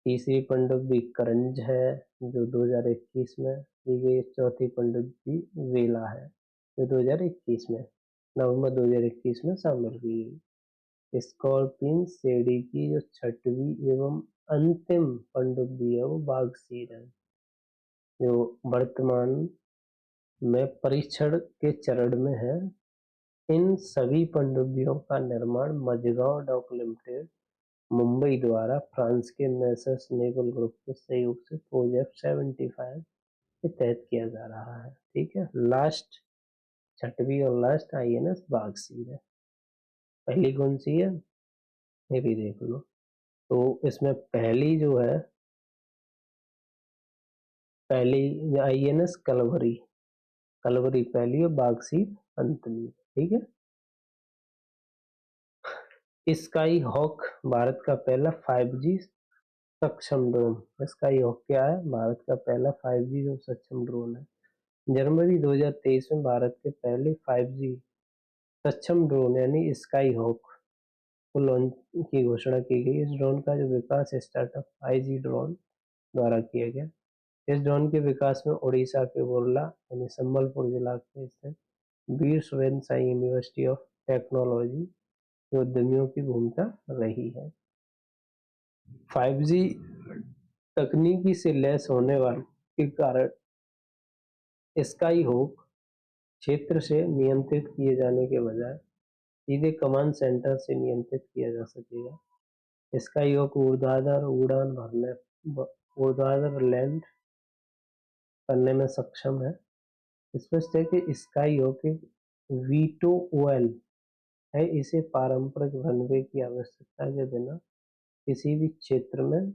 तीसरी पनडुब्बी करंज है, जो 2021 में दी गई। चौथी पनडुब्बी वेला है, जो 2021 में नवंबर 2021 में शामिल की गई। स्कॉर्पिन सीडी की जो छठवीं एवं अंतिम पनडुब्बी है वो बागसीर है, जो वर्तमान में परीक्षण के चरण में है। इन सभी पनडुब्बियों का निर्माण मझगांव डॉक लिमिटेड मुंबई द्वारा फ्रांस के मेसर्स नेवल ग्रुप के सहयोग से प्रोजेक्ट 75 के तहत किया जा रहा है। ठीक है, लास्ट छठवीं और लास्ट INS बागसीर है। पहली कौन सी है ये भी देख लो। तो इसमें पहली जो है, पहली INS कलवरी, कलवरी पहली और बागसीर अंतनी। ठीक है, स्काई हॉक भारत का पहला 5G सक्षम ड्रोन। स्काई हॉक क्या है? भारत का पहला 5G जो सक्षम ड्रोन है। जनवरी 2023 में भारत के पहले 5G सक्षम ड्रोन यानी स्काई हॉक को लॉन्च की घोषणा की गई। इस ड्रोन का जो विकास स्टार्टअप IG ड्रोन द्वारा किया गया। इस ड्रोन के विकास में उड़ीसा के बोरला यानी संबलपुर जिला के स्थित Veer Surendra Sai university of technology के उद्यमियों की भूमिका रही है। 5G तकनीकी से लैस होने वाले के कारण स्काई होक क्षेत्र से नियंत्रित किए जाने के बजाय सीधे कमांड सेंटर से नियंत्रित किया जा सकेगा। स्काई होक ऊर्ध्वाधर उड़ान भरने, ऊर्ध्वाधर लैंड करने में सक्षम है। स्पष्ट है कि स्काई होक एक VTOL है। इसे पारंपरिक रनवे की आवश्यकता के बिना किसी भी क्षेत्र में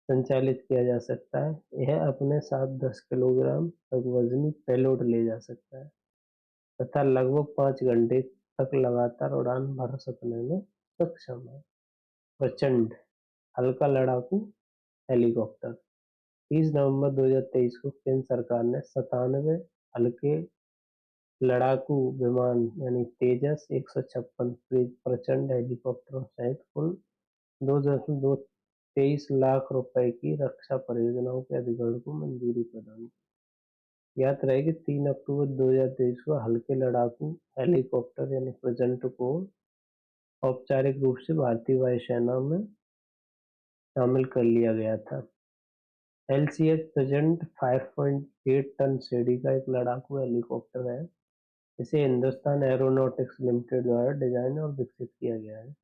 संचालित किया जा सकता है। यह अपने साथ 10 किलोग्राम तक वजनी पेलोड ले जा सकता है तथा लगभग 5 घंटे तक लगातार उड़ान भर सकने में सक्षम है। प्रचंड हल्का लड़ाकू हेलीकॉप्टर। 30 नवंबर 2023 को केंद्र सरकार ने 97 हल्के लड़ाकू विमान यानी तेजस 156 प्रचंड हेलीकॉप्टरों सहित कुल 2.23 लाख रुपए की रक्षा परियोजनाओं के अधिग्रहण को मंजूरी प्रदान की। याद रहे कि 3 अक्टूबर 2023 को हल्के लड़ाकू हेलीकॉप्टर यानी प्रचंड को औपचारिक रूप से भारतीय वायुसेना में शामिल कर लिया गया था। LCH प्रचंड 5.8 टन श्रेणी का एक लड़ाकू हेलीकॉप्टर है। इसे हिंदुस्तान एरोनॉटिक्स लिमिटेड द्वारा डिजाइन और विकसित किया गया है।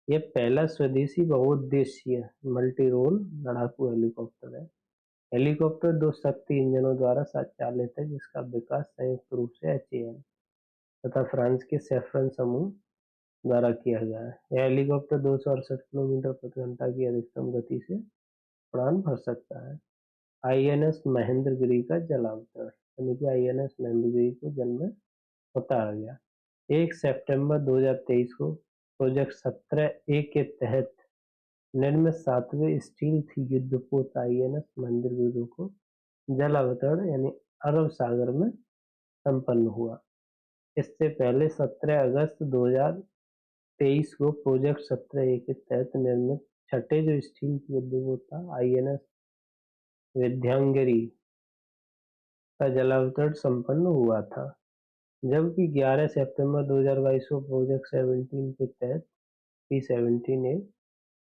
यह पहला स्वदेशी बहुउद्देशीय मल्टी रोल लड़ाकू हेलीकॉप्टर है। हेलीकॉप्टर 2 शक्ति इंजनों द्वारा संचालित है, जिसका विकास संयुक्त रूप से HAL तथा फ्रांस के सैफरन समूह द्वारा किया गया है। यह हेलीकॉप्टर 268 किलोमीटर प्रति घंटा की अधिकतम गति से उड़ान भर सकता है। INS महेंद्रगिरी का जलावतरण यानी कि INS महेंद्रगिरी को जल में उतारा गया। 1 सितंबर 2023 को प्रोजेक्ट 17A के तहत निर्मित 7वें स्टील युद्धपोत INS महेंद्रगिरी को जल अवतरण यानी अरब सागर में संपन्न हुआ। इससे पहले 17 अगस्त 2023 को प्रोजेक्ट 17A के तहत निर्मित छठे जो स्टील युद्धपोत था INS विध्यांगिरी का जलावतरण संपन्न हुआ था। जबकि 11 सितंबर 2022 को प्रोजेक्ट 17 के तहत P-17A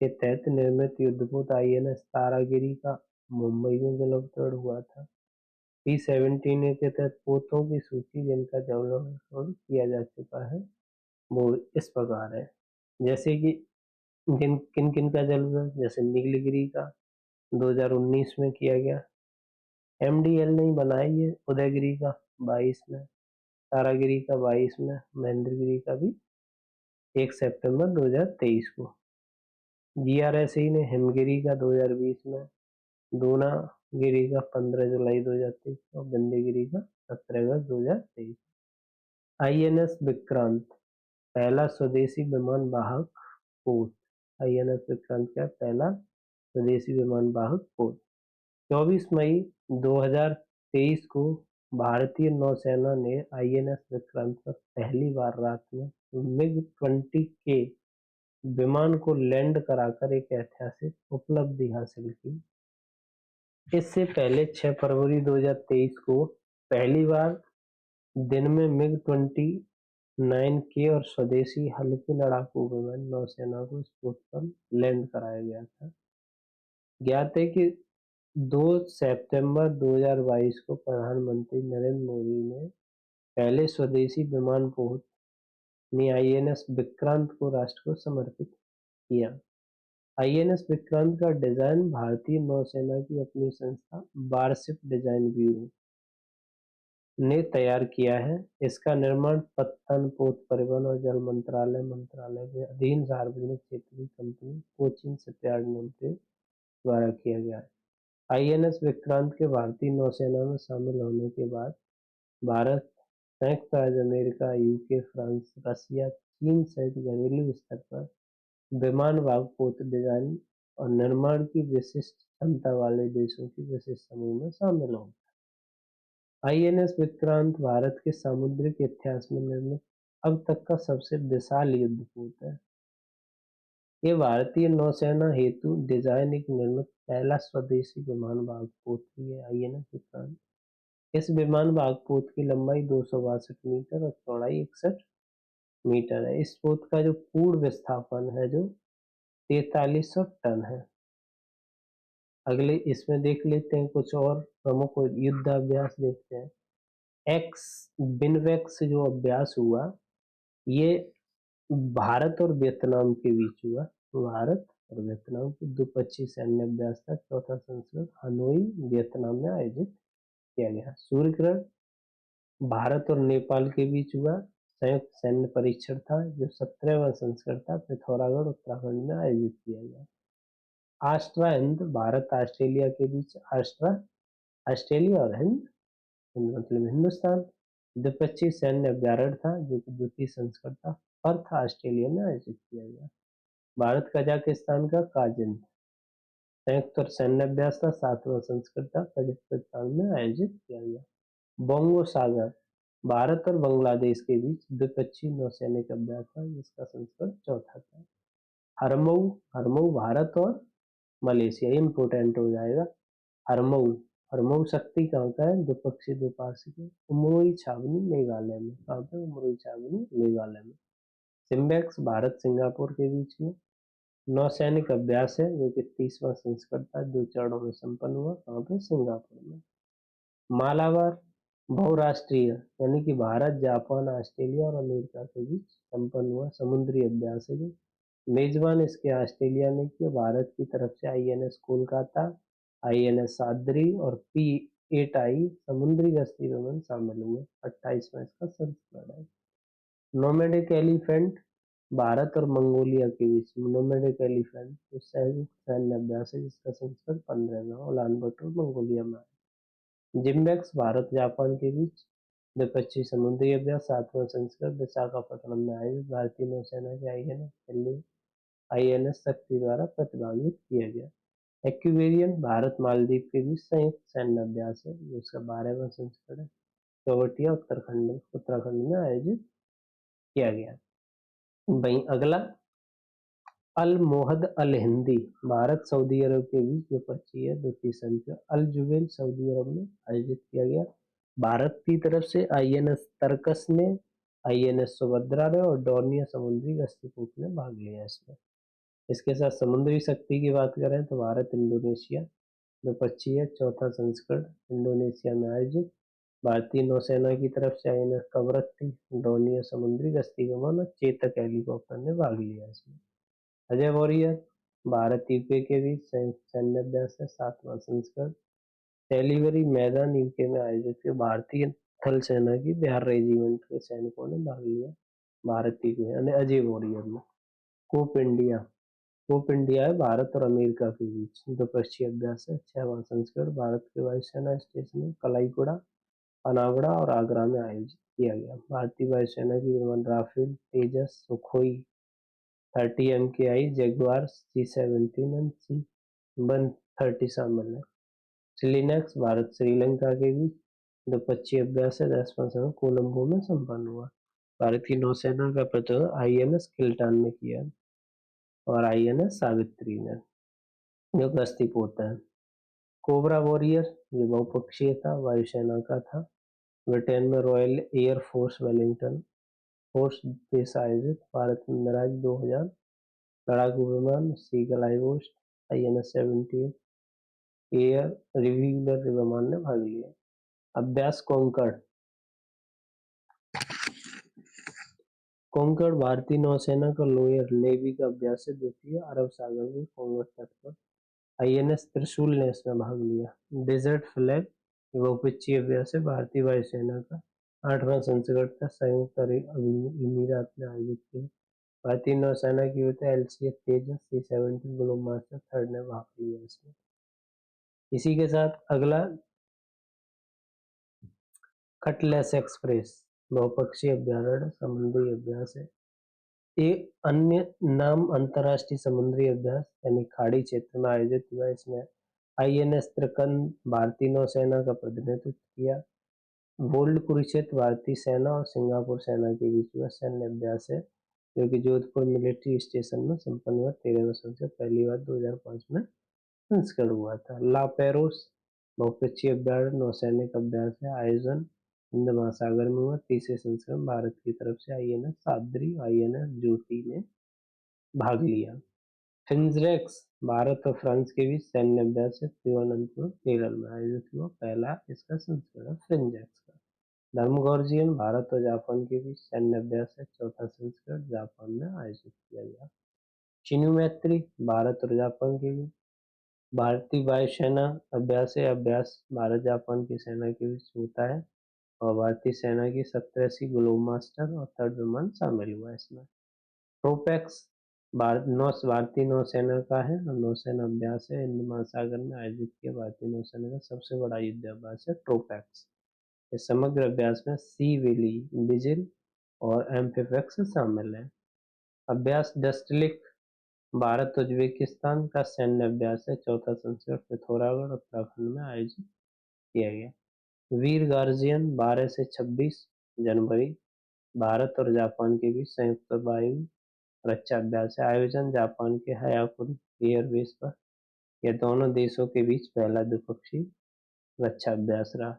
के तहत निर्मित युद्धपोत INS तारागिरी का मुंबई में जलावतरण हुआ था। P-17A के तहत पोतों की सूची जिनका जलावतरण किया जा चुका है वो इस प्रकार है, जैसे कि किन किन का जलावतरण, जैसे नीलगिरी का 2019 में किया गया, MDL नहीं बनाई है, उदयगिरी का 22 में, तारागिरी का 22 में, महेंद्रगिरी का भी 1 सितंबर 2023 को। GRSE ने हिमगिरी का 2020 में, दूनागिरी का 15 जुलाई 2023 और बिंदीगिरी का 17 अगस्त 2023। INS विक्रांत पहला स्वदेशी विमान वाहक पोत। INS विक्रांत का पहला स्वदेशी विमान वाहक पोत 24 मई 2023 को भारतीय नौसेना ने INS विक्रांत पर पहली बार रात में MiG-20 के विमान को लैंड कराकर एक ऐतिहासिक उपलब्धि हासिल की। इससे पहले 6 फरवरी 2023 को पहली बार दिन में MiG-29K और स्वदेशी हल्के लड़ाकू विमान नौसेना को इस पोत पर लैंड कराया गया था। ज्ञात है कि 2 सितंबर 2022 को प्रधानमंत्री नरेंद्र मोदी ने पहले स्वदेशी विमान पोत INS विक्रांत को राष्ट्र को समर्पित किया। आईएनएस विक्रांत का डिजाइन भारतीय नौसेना की अपनी संस्था वारशिप डिजाइन ब्यूरो ने तैयार किया है। इसका निर्माण पत्तन पोत परिवहन और जल मंत्रालय के अधीन सार्वजनिक क्षेत्र की कंपनी कोचिन शिपयार्ड लिमिटेड द्वारा किया गया है। आईएनएस विक्रांत के भारतीय नौसेना में शामिल होने के बाद भारत, संयुक्त राज्य अमेरिका, यूके, फ्रांस, रसिया, चीन सहित घरेलू स्तर पर विमान वाहक पोत डिजाइन और निर्माण की विशिष्ट क्षमता वाले देशों की विशेष समूह में शामिल होगा। आईएनएस विक्रांत भारत के सामुद्रिक इतिहास में निर्मित अब तक का सबसे विशाल युद्धपोत है। ये भारतीय नौसेना हेतु डिजाइन एक निर्मित पहला स्वदेशी विमान वाहक पोत भी है। आईएनएस विक्रांत इस विमान वाहक पोत की लंबाई 262 मीटर और चौड़ाई 61 मीटर है। इस पोत का जो पूर्ण विस्थापन है जो 4300 टन है। अगले इसमें देख लेते हैं कुछ और प्रमुख युद्ध अभ्यास देखते हैं। एक्स बिनवेक्स जो अभ्यास हुआ ये भारत और वियतनाम के बीच हुआ। भारत और वियतनाम के द्विपक्षीय सैन्य अभ्यास था। चौथा संस्करण हनोई वियतनाम में आयोजित किया गया। सूर्य ग्रहण भारत और नेपाल के बीच हुआ। संयुक्त सैन्य परीक्षण था जो 17वां संस्करण था। पिथौरागढ़ उत्तराखंड में आयोजित किया गया। आस्ट्रा हिंद भारत ऑस्ट्रेलिया के बीच आस्ट्रा ऑस्ट्रेलिया और हिंद हिंद मतलब हिंदुस्तान द्विपक्षीय सैन्य अभ्यारण था जो कि द्वितीय संस्करण था। पर्थ ऑस्ट्रेलिया में आयोजित किया गया। भारत कजाकिस्तान का काजिंद संयुक्त और सैन्य अभ्यास था। 7वां संस्करण था। कजाकिस्तान में आयोजित किया गया। बोंगो सागर भारत और बांग्लादेश के बीच द्विपक्षीय नौसैनिक अभ्यास था जिसका संस्करण चौथा था। हरमऊ हरमऊ भारत और मलेशिया इम्पोर्टेंट हो जाएगा। हरमऊ हरमऊ शक्ति कहाँ का है? द्विपक्षीय द्विपाक्षिक उमरोई छावनी मेघालय में। कहाँ पे? उमरोई छावनी मेघालय में। सिम्बेक्स भारत सिंगापुर के बीच में नौसैनिक अभ्यास है जो कि 30वां संस्करण था। 2 चरणों में संपन्न हुआ। कहाँ पे? सिंगापुर में। मालाबार बहुराष्ट्रीय यानी कि भारत, जापान, ऑस्ट्रेलिया और अमेरिका के बीच संपन्न हुआ समुद्री अभ्यास है जो मेजबान इसके ऑस्ट्रेलिया ने किया। भारत की तरफ से आईएनएस कोलकाता, आईएनएस सादरी और P8I समुद्री गश्ती विमान शामिल हुए। 28वां इसका संस्करण है। नोमैडिक एलिफेंट भारत और मंगोलिया के बीच नोमैडिक एलिफेंट जो संयुक्त सैन्य अभ्यास है जिसका संस्करण 15वां उलान बटोर मंगोलिया में है। जिम्बेक्स भारत जापान के बीच द्विपक्षीय समुद्री अभ्यास 7वां संस्करण विशाखापट्टनम में आयोजित भारतीय नौसेना के आईएनएस शक्ति द्वारा प्रतिभागित किया गया। एक्वेरियन भारत मालदीव के बीच संयुक्त सैन्य अभ्यास है जिसका 12वां संस्करण है। केवटिया उत्तराखंड में आयोजित किया गया। वहीं अगला अल मोहद अल हिंदी भारत सऊदी अरब के बीच द्विपक्षीय द्वितीय संस्करण अल जुबैल सऊदी अरब में आयोजित किया गया। भारत की तरफ से आईएनएस तरकस ने, आईएनएस सुभद्रा ने और डोर्नियर समुद्री गश्तीपोत ने भाग लिया इसमें। इसके साथ समुद्री शक्ति की बात करें तो भारत इंडोनेशिया द्विपक्षीय चौथा संस्करण इंडोनेशिया में आयोजित। भारतीय नौसेना की तरफ से आईएनएस कवरत्ती, डोर्नियर समुद्री गश्ती विमान और चेतक हेलीकॉप्टर ने भाग लिया इसमें। अजय वॉरियर भारत यूके के बीच संयुक्त सैन्य अभ्यास है 7वां संस्करण टेलीवरी मैदान यूके में आयोजित किया। भारतीय थल सेना की बिहार रेजिमेंट के सैनिकों ने भाग लिया। भारतीय को यानी अजय वॉरियर में। कोप इंडिया है भारत और अमेरिका के बीच द्विपक्षीय अभ्यास है। 6वां संस्करण भारत के वायुसेना स्टेशन कलाईगुड़ा, अनावड़ा और आगरा में आयोजित किया गया। भारतीय वायुसेना की विमान राफेल, तेजस, सुखोई 30 MKI, जगुआर, C-17 और C-130 शामिल है। सिलिनेक्स भारत श्रीलंका के बीच द्विपक्षीय अभ्यास है 10वां संस्करण कोलंबो में संपन्न हुआ। भारतीय नौसेना का प्रतिनिधित्व आईएनएस किल्टान ने किया और आईएनएस सावित्री ने जो गश्ती पोता है। कोबरा वॉरियर ये बहुपक्षीय था, वायुसेना का था। ब्रिटेन में royal air force Wellington force base आयोजित। भारत में मिराज 2000 लड़ाकू विमान, सीगल आईहोस्ट, आईएनएस 78 एयर रिव्यूअर विमान ने भाग लिया। अभ्यास कॉन्कर्ड कोंकण भारतीय नौसेना का लोअर नेवी का अभ्यास है द्वितीय अरब सागर में कोंकण तट पर। आईएनएस त्रिशूल ने इसमें भाग लिया। डेजर्ट फ्लैग बहुपक्षीय अभ्यास है भारतीय वायुसेना का 8वां संस्करण था, संयुक्त अरब अमीरात ने आयोजित किया। भारतीय नौसेना की होता है एलसीएस तेजस C-17 ग्लोबमास्टर थर्ड ने भाग लिया इसमें। इसी के साथ अगला कटलेस एक्सप्रेस बहुपक्षीय अभ्यारण्य समुद्री अभ्यास है। एक अन्य नाम अंतर्राष्ट्रीय समुद्री अभ्यास यानी खाड़ी क्षेत्र में आयोजित हुआ। इसमें आईएनएस त्रिकंद भारतीय नौसेना का प्रतिनिधित्व किया। बोल्ड कुरुक्षेत्र भारतीय सेना और सिंगापुर सेना के बीच में सैन्य अभ्यास है जो कि जोधपुर मिलिट्री स्टेशन में संपन्न हुआ 13 वर्षों से पहली बार 2005 में संस्करण हुआ था। ला पेरोस बहुपक्षीय अभ्यारण्य नौसैनिक अभ्यास है, आयोजन हिंद महासागर में हुआ। तीसरे संस्करण भारत की तरफ से आईएनएस साद्री आईएनएस ज्योति ने भाग लिया। फिंजरेक्स भारत और फ्रांस के बीच सैन्य अभ्यास है, तिरुवनंतपुरम केरल में आयोजित हुआ। पहला इसका संस्करण फिंजरेक्स का। धर्मगोर्जियन भारत और जापान के बीच सैन्य अभ्यास है, चौथा संस्करण जापान में आयोजित किया गया। चिनू मैत्री भारत और जापान के बीच भारतीय वायुसेना अभ्यास है, अभ्यास भारत जापान की सेना के बीच होता है और भारतीय सेना की 87 ग्लोबमास्टर और थर्ड विमान शामिल हुआ इसमें। प्रोपेक्स भारतीय नौसेना का है और नौसेना अभ्यास है, हिंद महासागर में आयोजित किया। भारतीय नौसेना का सबसे बड़ा युद्ध अभ्यास है ट्रोपैक्स। इस समग्र अभ्यास में सी विजिल और एम्फिफेक्स शामिल है। अभ्यास डस्टलिक भारत उज्बेकिस्तान का सैन्य अभ्यास है, चौथा संस्करण पिथौरागढ़ उत्तराखंड में आयोजित किया गया। वीर गार्जियन 12 से 26 जनवरी भारत और जापान के बीच संयुक्त वायु रक्षा अभ्यास है, आयोजन जापान के हयाकुन एयरबेस पर। यह दोनों देशों के बीच पहला द्विपक्षीय रक्षा अभ्यास रहा।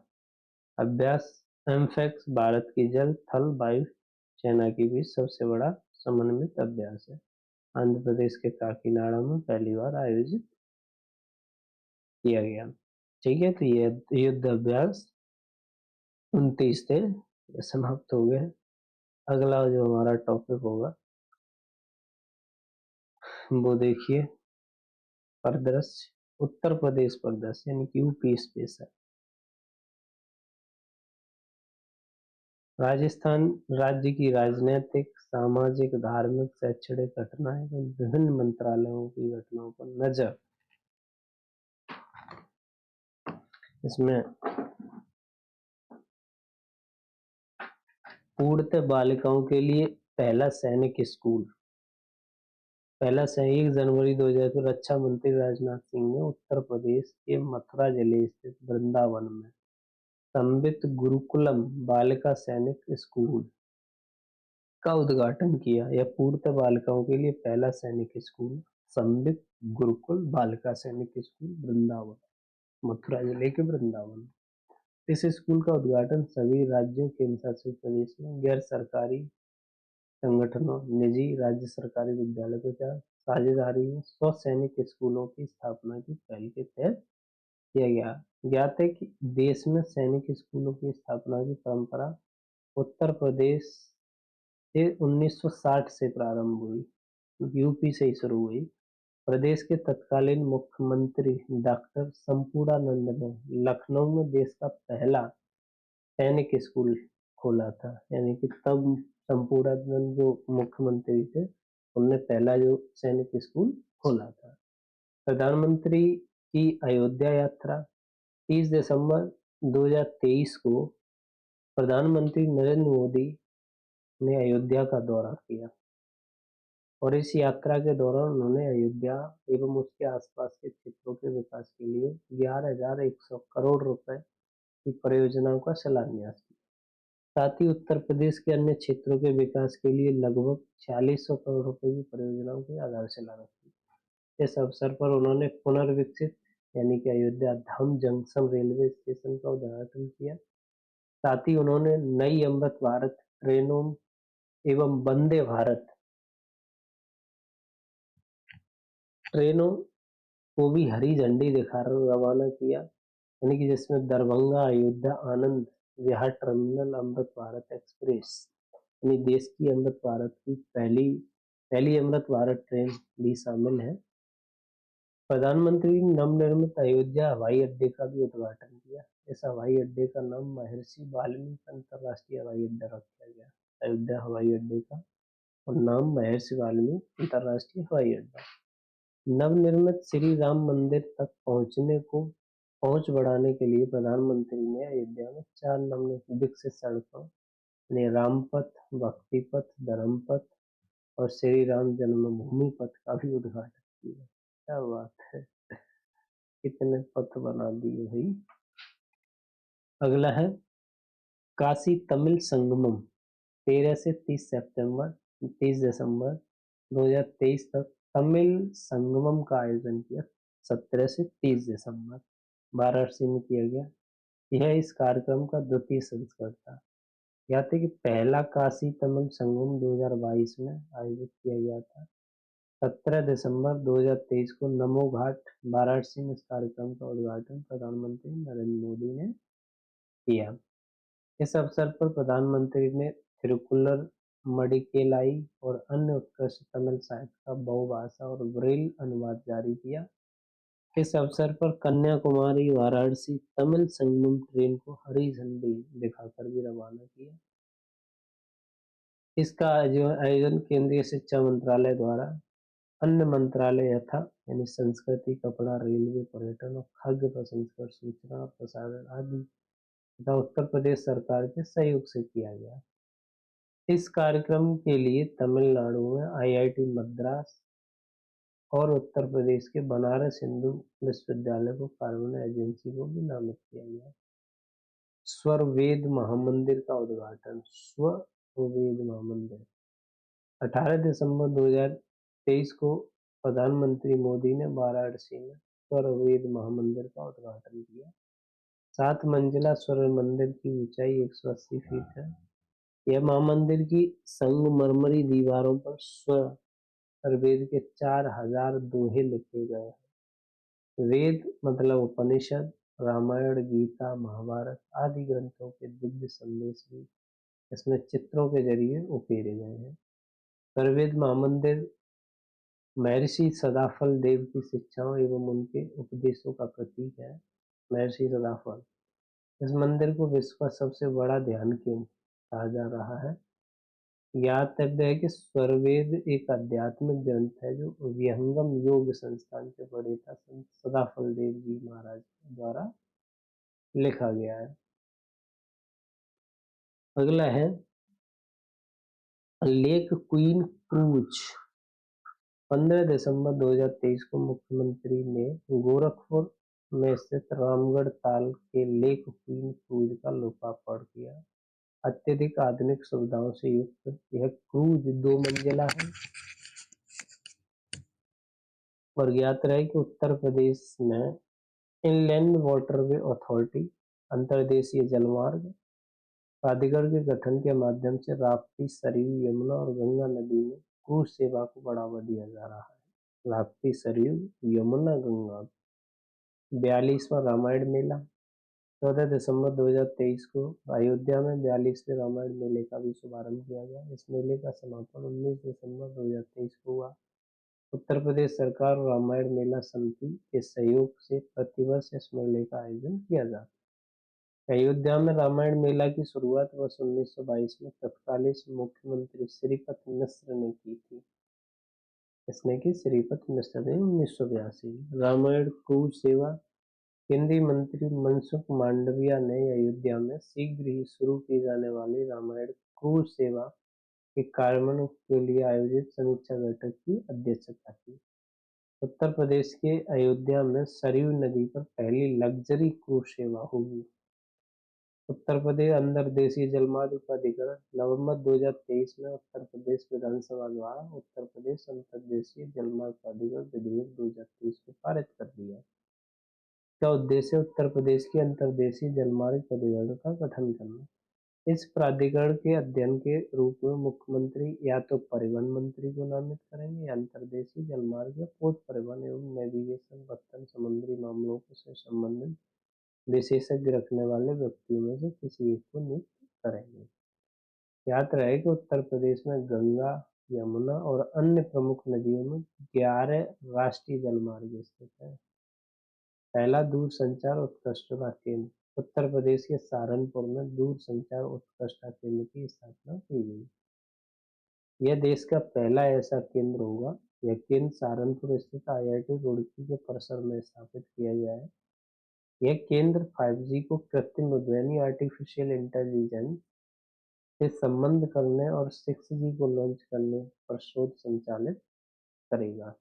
अभ्यास एम्फेक्स भारत की जल थल वायु सेना के बीच सबसे बड़ा समन्वित अभ्यास है, आंध्र प्रदेश के काकीनाडा में पहली बार आयोजित किया गया। ठीक है, तो ये युद्ध अभ्यास 29 थे, ये समाप्त हो गए। अगला जो हमारा टॉपिक होगा वो देखिए परिदृश्य उत्तर प्रदेश परिदृश्य यानी कि यूपी स्पेशल। राजस्थान राज्य की राजनीतिक सामाजिक धार्मिक शैक्षणिक घटनाएं एवं विभिन्न मंत्रालयों की घटनाओं पर नजर। इसमें पूर्णतः बालिकाओं के लिए पहला सैनिक स्कूल। 1 जनवरी 2000 को रक्षा मंत्री राजनाथ सिंह ने उत्तर प्रदेश के मथुरा जिले स्थित वृंदावन में संबित गुरुकुलम बालिका सैनिक स्कूल का उद्घाटन किया। यह पूर्णतः बालिकाओं के लिए पहला सैनिक स्कूल संबित गुरुकुल बालिका सैनिक स्कूल वृंदावन, मथुरा जिले के वृंदावन। इस स्कूल का उद्घाटन सभी राज्यों केंद्र शासित प्रदेश में गैर सरकारी संगठनों, निजी, राज्य सरकारी विद्यालय के साथ साझेदारी में 100 सैनिक स्कूलों की स्थापना की पहल के तहत किया गया। ज्ञात है कि देश में सैनिक स्कूलों की स्थापना की परंपरा उत्तर प्रदेश से 1960 से प्रारंभ हुई, यूपी से ही शुरू हुई। प्रदेश के तत्कालीन मुख्यमंत्री डॉक्टर संपूर्णानंद ने लखनऊ में देश का पहला सैनिक स्कूल खोला था, यानी कि तब संपूर्णानंद जो मुख्यमंत्री थे उनने पहला जो सैनिक स्कूल खोला था। प्रधानमंत्री की अयोध्या यात्रा 30 दिसंबर 2023 को प्रधानमंत्री नरेंद्र मोदी ने अयोध्या का दौरा किया और इस यात्रा के दौरान उन्होंने अयोध्या एवं उसके आसपास के क्षेत्रों के विकास के लिए 11,100 करोड़ रुपए की परियोजनाओं का शिलान्यास किया। साथ ही उत्तर प्रदेश के अन्य क्षेत्रों के विकास के लिए लगभग 4600 करोड़ रुपए की परियोजनाओं की आधारशिला रखी। इस अवसर पर उन्होंने पुनर्विकसित यानी कि अयोध्या धाम जंक्शन रेलवे स्टेशन का उद्घाटन किया। साथ ही उन्होंने नई अमृत भारत ट्रेनों एवं वंदे भारत ट्रेनों को भी हरी झंडी दिखाकर रवाना किया, यानी कि जिसमें दरभंगा अयोध्या आनंद विहार टर्मिनल अमृत भारत एक्सप्रेस यानी देश की अमृत भारत की पहली पहली अमृत भारत ट्रेन भी शामिल है। प्रधानमंत्री ने नवनिर्मित अयोध्या हवाई अड्डे का भी उद्घाटन किया। इस हवाई अड्डे का नाम महर्षि वाल्मीकि अंतरराष्ट्रीय हवाई अड्डा रखा गया। अयोध्या हवाई अड्डे का और नाम महर्षि वाल्मीकि अंतरराष्ट्रीय हवाई अड्डा। नवनिर्मित श्री राम मंदिर तक पहुंच बढ़ाने के लिए प्रधानमंत्री ने अयोध्या में 4 नवनिर्मित विकसित सड़कों यानी रामपथ, भक्ति पथ, धर्म पथ और श्री राम जन्मभूमि पथ का भी उद्घाटन किया। क्या बात है, कितने पथ बना दिए भाई। अगला है काशी तमिल संगमम। 13 से 30 दिसंबर 2023 तक तमिल संगमम का आयोजन किया। 17 से 30 दिसंबर वाराणसी में किया गया। यह इस कार्यक्रम का द्वितीय संस्करण था। याद है कि पहला काशी तमिल संगम 2022 में आयोजित किया गया था। 17 दिसंबर 2023 को नमो घाट वाराणसी में इस कार्यक्रम का उद्घाटन प्रधानमंत्री नरेंद्र मोदी ने किया। इस अवसर पर प्रधानमंत्री ने थिरुकुल्लर, मडिकेलाई और अन्य उत्कृष्ट तमिल साहित्य का बहुभाषा और ब्रेल अनुवाद जारी किया। इस अवसर पर कन्याकुमारी वाराणसी तमिल संगम ट्रेन को हरी झंडी दिखाकर भी रवाना किया। इसका आयोजन केंद्रीय शिक्षा मंत्रालय द्वारा अन्य मंत्रालय यथा यानी संस्कृति, कपड़ा, रेलवे, पर्यटन और खाद्य प्रसंस्करण, सूचना और प्रसारण आदि तथा उत्तर प्रदेश सरकार के सहयोग से किया गया। इस कार्यक्रम के लिए तमिलनाडु में आईआईटी मद्रास और उत्तर प्रदेश के बनारस हिंदू विश्वविद्यालय को कार्बन एजेंसी को भी नामित किया गया। स्वरवेद महामंदिर का उद्घाटन। स्वरवेद महामंदिर 18 दिसंबर 2023 को प्रधानमंत्री मोदी ने वाराणसी में स्वरवेद महामंदिर का उद्घाटन किया। 7 मंजिला स्वर्ण मंदिर की ऊंचाई 180 फीट है। यह महामंदिर की संगमरमरी दीवारों पर स्वरवेद के 4000 दोहे लिखे गए हैं। वेद मतलब उपनिषद, रामायण, गीता, महाभारत आदि ग्रंथों के दिव्य संदेश भी इसमें चित्रों के जरिए उकेरे गए हैं। स्वरवेद महामंदिर महर्षि सदाफल देव की शिक्षाओं एवं उनके उपदेशों का प्रतीक है। महर्षि सदाफल। इस मंदिर को विश्व का सबसे बड़ा ध्यान केंद्र कहा जा रहा है। ज्ञातव्य है कि स्वरवेद एक आध्यात्मिक ग्रंथ है जो विहंगम योग संस्थान के प्रणेता संत सदाफल देव जी महाराज द्वारा लिखा गया है। अगला है लेक क्वीन क्रूज। 15 दिसंबर 2023 को मुख्यमंत्री ने गोरखपुर में स्थित रामगढ़ ताल के लेक क्वीन क्रूज का लोकार्पण किया। अत्यधिक आधुनिक सुविधाओं से युक्त यह क्रूज 2 मंजिला है और ज्ञात रहे कि उत्तर प्रदेश में इनलैंड वाटरवे अथॉरिटी अंतर्देशीय जलमार्ग प्राधिकरण के गठन के माध्यम से राप्ती, सरयू, यमुना और गंगा नदी में क्रूज सेवा को बढ़ावा दिया जा रहा है। राप्ती, सरयू, यमुना, गंगा। 42वां रामायण मेला। 14 दिसंबर 2023 को अयोध्या में 42वें रामायण मेले का भी शुभारंभ किया गया। इस मेले का समापन 19 दिसंबर 2023 को हुआ। उत्तर प्रदेश सरकार और रामायण मेला समिति के सहयोग से प्रतिवर्ष इस मेले का आयोजन किया जाता है। अयोध्या में रामायण मेला की शुरुआत वर्ष 1922 में तत्कालीन मुख्यमंत्री श्रीपत मिश्र ने की थी। इसने की श्रीपत मिश्र ने 1982। रामायण क्रूज सेवा। केंद्रीय मंत्री मनसुख मांडविया ने अयोध्या में शीघ्र ही शुरू की जाने वाली रामायण क्रूज सेवा के कार्यान्वयन के लिए आयोजित समीक्षा बैठक की अध्यक्षता की। उत्तर प्रदेश के अयोध्या में सरयू नदी पर पहली लग्जरी क्रूज सेवा होगी। उत्तर प्रदेश अंतर्देशीय जलमार्ग प्राधिकरण। नवंबर 2023 में उत्तर प्रदेश विधानसभा द्वारा उत्तर प्रदेश अंतर्देशीय जलमार्ग प्राधिकरण विधेयक 2023 को पारित कर दिया। इसका उद्देश्य उत्तर प्रदेश की अंतर्देशीय जलमार्ग प्राधिकरण का गठन करना। इस प्राधिकरण के अध्ययन के रूप में मुख्यमंत्री या तो परिवहन मंत्री को नामित करेंगे या अंतर्देशीय जलमार्ग या पोत परिवहन एवं नेविगेशन, पत्तन, समुद्री मामलों से संबंधित विशेषज्ञ रखने वाले व्यक्तियों में से किसी एक को नियुक्त करेंगे। याद रहे कि उत्तर प्रदेश में गंगा, यमुना और अन्य प्रमुख नदियों में 11 राष्ट्रीय जलमार्ग स्थित हैं। पहला दूरसंचार उत्कृष्टता केंद्र उत्तर प्रदेश के सहारनपुर में दूरसंचार उत्कृष्टता केंद्र की स्थापना की गई। यह देश का पहला ऐसा केंद्र होगा। यह केंद्र सहारनपुर स्थित IIT रुड़की के परिसर में स्थापित किया गया है। यह केंद्र 5G को कृत्रिम बुद्धिमत्ता आर्टिफिशियल इंटेलिजेंस से संबद्ध करने और 6G को लॉन्च करने पर शोध संचालित करेगा।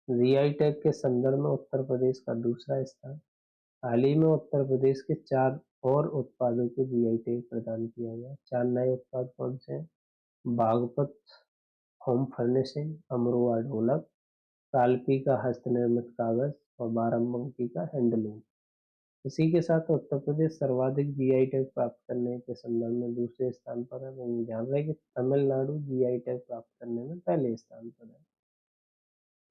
जीआई टैग के संदर्भ में उत्तर प्रदेश का दूसरा स्थान। हाल ही में उत्तर प्रदेश के 4 और उत्पादों को जीआई टैग प्रदान किया गया। 4 नए उत्पाद कौन से हैं? बागपत होम फर्निशिंग, अमरोहा ढोलक, कालपी का हस्तनिर्मित कागज और बाराबंकी का हैंडलूम। इसी के साथ उत्तर प्रदेश सर्वाधिक जीआई टैग प्राप्त करने के संदर्भ में दूसरे स्थान पर है। वहीं ध्यान रहे कि तमिलनाडु जीआई टैग प्राप्त करने में पहले स्थान पर है।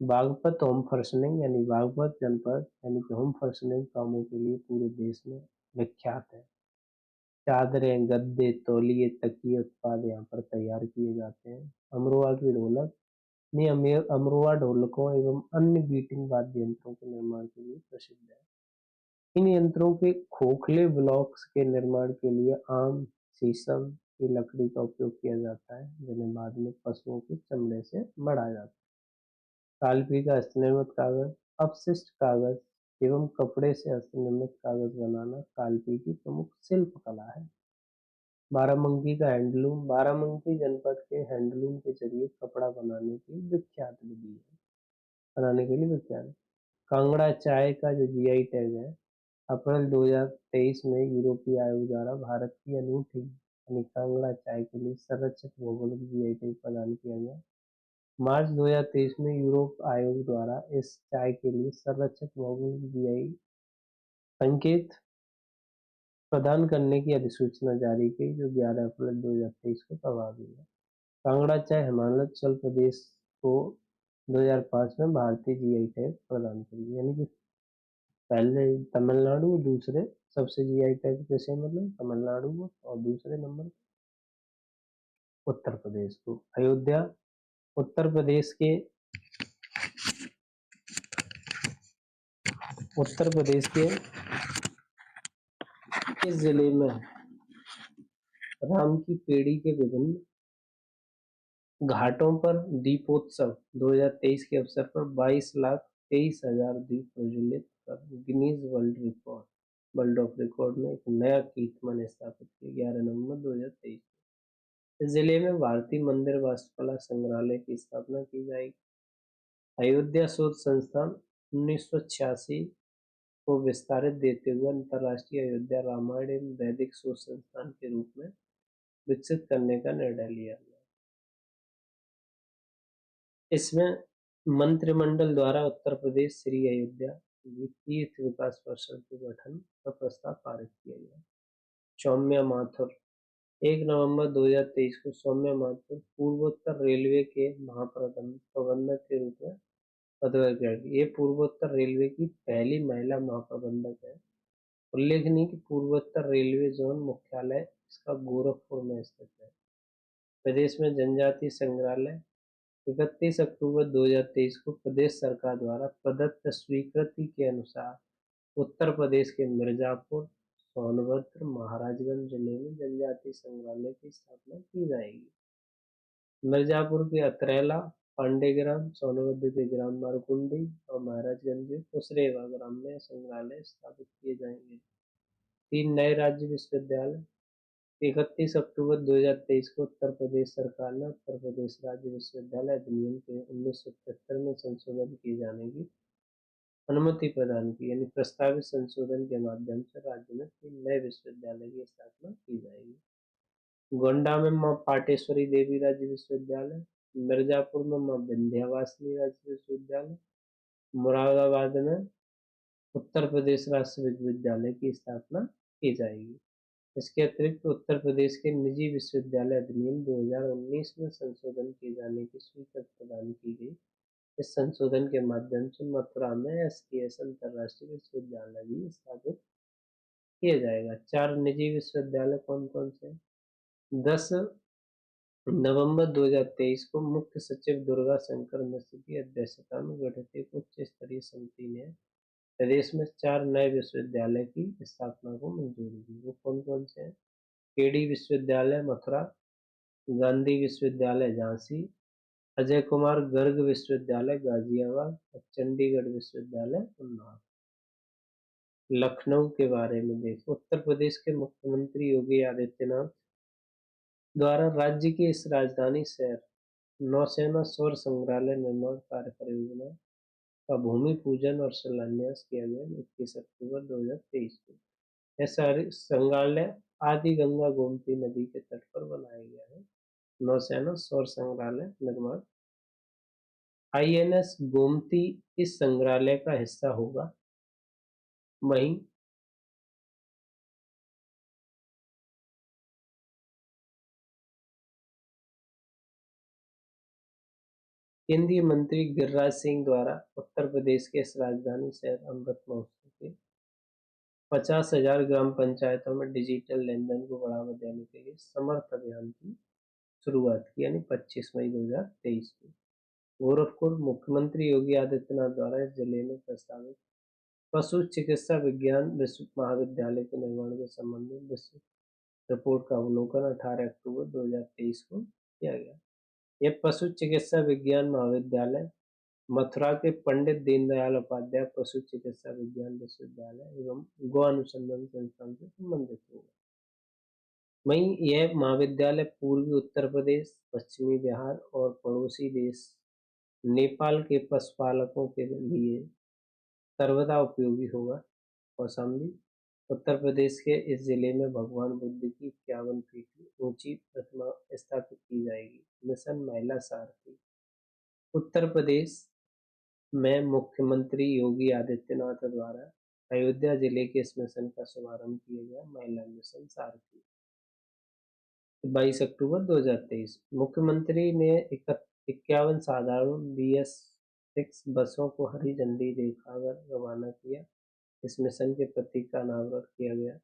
बागपत होम फर्निशिंग यानी बागपत जनपद यानी कि होम फर्निशिंग कामों के लिए पूरे देश में विख्यात है। चादरें, गद्दे, तौलिए, तकिए उत्पाद यहाँ पर तैयार किए जाते हैं। अमरोहा की ढोलक अमरोहा ढोलकों एवं अन्य बीटिंग वाद्य यंत्रों के निर्माण के लिए प्रसिद्ध है। इन यंत्रों के खोखले ब्लॉक्स के निर्माण के लिए आम, शीशम की लकड़ी का उपयोग किया जाता है, जिन्हें बाद में पशुओं के चमड़े से बढ़ाया जाता है। कालपी का हस्तनिर्मित कागज अपशिष्ट कागज एवं कपड़े से हस्तनिर्मित कागज बनाना कालपी की प्रमुख शिल्प कला है। बाराबंकी का हैंडलूम बाराबंकी जनपद के हैंडलूम के जरिए कपड़ा बनाने की विख्यात विधि है बनाने के लिए विख्यात है। कांगड़ा चाय का जो जीआई टैग है, अप्रैल 2023 में यूरोपीय आयोग द्वारा भारत की अनूठी यानी कांगड़ा चाय के लिए संरक्षित भौगोलिक जीआई टैग प्रदान किया गया। मार्च 2023 में यूरोप आयोग द्वारा इस चाय के लिए संरक्षित भौगोलिक जीआई संकेत प्रदान करने की अधिसूचना जारी की, जो 11 अप्रैल 2023 को प्रभावी है। कांगड़ा चाय हिमाचल प्रदेश को 2005 में भारतीय जीआई टैग प्रदान करी, यानी कि पहले तमिलनाडु, दूसरे सबसे जीआई टैग किसे मिले? तमिलनाडु को, और दूसरे नंबर उत्तर प्रदेश को। अयोध्या उत्तर प्रदेश के उत्तर प्रदेश के इस जिले में राम की पेड़ी के विभिन्न घाटों पर दीपोत्सव 2023 के अवसर पर 22,23,000 दीप प्रज्वलित कर गिनीज वर्ल्ड ऑफ रिकॉर्ड में एक नया कीर्तिमान स्थापित किया 11 नवंबर 2023। इस जिले में भारतीय मंदिर वास्तुकला संग्रहालय की स्थापना की जाएगी। अयोध्या शोध संस्थान 1986 को विस्तारित देते हुए अंतर्राष्ट्रीय अयोध्या रामायण एवं वैदिक शोध संस्थान के रूप में विकसित करने का निर्णय लिया गया। इसमें मंत्रिमंडल द्वारा उत्तर प्रदेश श्री अयोध्या तीर्थ विकास परिषद के गठन का प्रस्ताव पारित किया गया। सौम्या माथुर 1 नवंबर 2023 को सौम्या माथुर पूर्वोत्तर रेलवे के महाप्रबंधक के रूप में पदभार ग्रहण किया। ये पूर्वोत्तर रेलवे की पहली महिला महाप्रबंधक है। उल्लेखनीय कि पूर्वोत्तर रेलवे जोन मुख्यालय इसका गोरखपुर में स्थित है। प्रदेश में जनजातीय संग्रहालय 31 अक्टूबर 2023 को प्रदेश सरकार द्वारा प्रदत्त स्वीकृति के अनुसार उत्तर प्रदेश के मिर्जापुर, सोनभद्र, महाराजगंज जिले में जनजातीय संग्रहालय की स्थापना की जाएगी। मिर्जापुर के अतरैला, पांडेग्राम, सोनभद्र के ग्राम मारकुंडी और महाराजगंज के कुसरेवा ग्राम में संग्रहालय स्थापित किए जाएंगे। 3 नए राज्य विश्वविद्यालय 31 अक्टूबर 2023 को उत्तर प्रदेश सरकार ने उत्तर प्रदेश राज्य विश्वविद्यालय अधिनियम के 1973 में संशोधन किए जाने की अनुमति प्रदान की, यानी प्रस्तावित संशोधन के माध्यम से राज्य में 3 नए विश्वविद्यालय की स्थापना की जाएगी। गोंडा में मां पाटेश्वरी देवी राज्य विश्वविद्यालय, मिर्जापुर में मां विंध्यवासिनी राज्य विश्वविद्यालय, मुरादाबाद में उत्तर प्रदेश राष्ट्रीय विश्वविद्यालय की स्थापना की जाएगी। इसके अतिरिक्त उत्तर प्रदेश के निजी विश्वविद्यालय अधिनियम 2019 में संशोधन किए जाने की स्वीकृति प्रदान की गई। इस संशोधन के माध्यम से मथुरा में SKS अंतर्राष्ट्रीय विश्वविद्यालय भी स्थापित किया जाएगा। 4 निजी विश्वविद्यालय कौन कौन से? 10 नवंबर 2023 को मुख्य सचिव दुर्गा शंकर मिश्र की अध्यक्षता में गठित एक उच्च स्तरीय समिति ने प्रदेश में 4 नए विश्वविद्यालय की स्थापना को मंजूरी दी। वो कौन कौन से हैं? केडी विश्वविद्यालय मथुरा, गांधी विश्वविद्यालय झांसी, अजय कुमार गर्ग विश्वविद्यालय गाजियाबाद और चंडीगढ़ विश्वविद्यालय उन्नाव। लखनऊ के बारे में देखो, उत्तर प्रदेश के मुख्यमंत्री योगी आदित्यनाथ द्वारा राज्य की इस राजधानी शहर नौसेना सौर संग्रहालय निर्माण कार्य परियोजना का भूमि पूजन और शिलान्यास किया गया 21 अक्टूबर 2023 को। यह संग्रहालय आदि गंगा गोमती नदी के तट पर बनाया गया है। नौसेना सौर संग्रहालय निर्माण। आईएनएस गोमती इस संग्रहालय का हिस्सा होगा। वहीं केंद्रीय मंत्री गिरिराज सिंह द्वारा उत्तर प्रदेश के इस राजधानी शहर अमृत महोत्सव के 50,000 ग्राम पंचायतों में डिजिटल लेनदेन को बढ़ावा देने के लिए समर्थ अभियान की शुरुआत की, यानी 25 मई 2023 को। गोरखपुर मुख्यमंत्री योगी आदित्यनाथ द्वारा इस जिले में प्रस्तावित पशु चिकित्सा विज्ञान विश्व महाविद्यालय के निर्माण के संबंध में विस्तृत रिपोर्ट का अवलोकन 18 अक्टूबर 2023 को किया गया। यह पशु चिकित्सा विज्ञान महाविद्यालय मथुरा के पंडित दीनदयाल उपाध्याय पशु चिकित्सा विज्ञान विश्वविद्यालय एवं गो अनुसंधान संस्थान से संबंधित होगा। वहीं यह महाविद्यालय पूर्वी उत्तर प्रदेश, पश्चिमी बिहार और पड़ोसी देश नेपाल के पशुपालकों के लिए सर्वदा उपयोगी होगा। कौशाम्बी उत्तर प्रदेश के इस जिले में भगवान बुद्ध की 51 फीट ऊंची प्रतिमा स्थापित की जाएगी। मिशन महिला सारथी। उत्तर प्रदेश में मुख्यमंत्री योगी आदित्यनाथ द्वारा अयोध्या जिले के इस मिशन का शुभारंभ किया गया। महिला मिशन सारथी 22 अक्टूबर 2023। मुख्यमंत्री ने 51 साधारण BS6 बसों को हरी झंडी दिखाकर रवाना किया। इस मिशन के प्रतीक का अनावरण किया गया।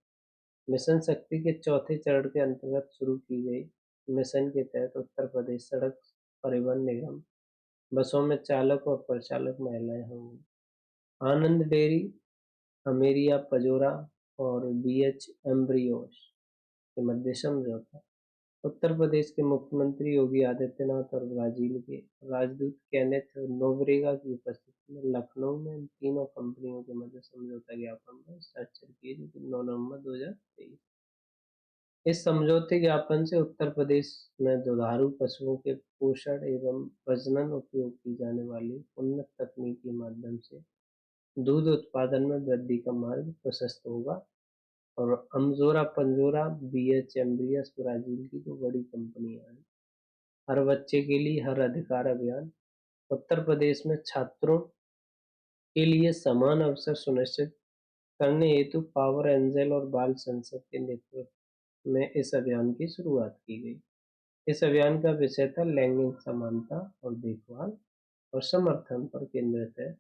मिशन शक्ति के चौथे चरण के अंतर्गत शुरू की गई मिशन के तहत उत्तर प्रदेश सड़क परिवहन निगम बसों में चालक और परिचालक महिलाएं होंगी। आनंद डेयरी, अमेरिया पजोरा और BH एम्ब्रियोस के मध्य समझौता। उत्तर प्रदेश के मुख्यमंत्री योगी आदित्यनाथ और ब्राजील के राजदूत केनेथ नोब्रेगा की उपस्थिति में लखनऊ में इन तीनों कंपनियों के मध्य समझौता ज्ञापन पर हस्ताक्षर किए, जो कि 9 नवंबर 2023। इस समझौते ज्ञापन से उत्तर प्रदेश में दुधारू पशुओं के पोषण एवं प्रजनन उपयोग की जाने वाली उन्नत तकनीक के माध्यम से दूध उत्पादन में वृद्धि का मार्ग प्रशस्त होगा। और अमजोरा पंजोरा BH एम्ब्रियस ब्राजील की दो बड़ी कंपनियां हैं। हर बच्चे के लिए हर अधिकार अभियान। उत्तर प्रदेश में छात्रों के लिए समान अवसर सुनिश्चित करने हेतु पावर एंजल और बाल संसद के नेतृत्व में इस अभियान की शुरुआत की गई। इस अभियान का विषय था लैंगिक समानता और देखभाल और समर्थन पर केंद्रित है।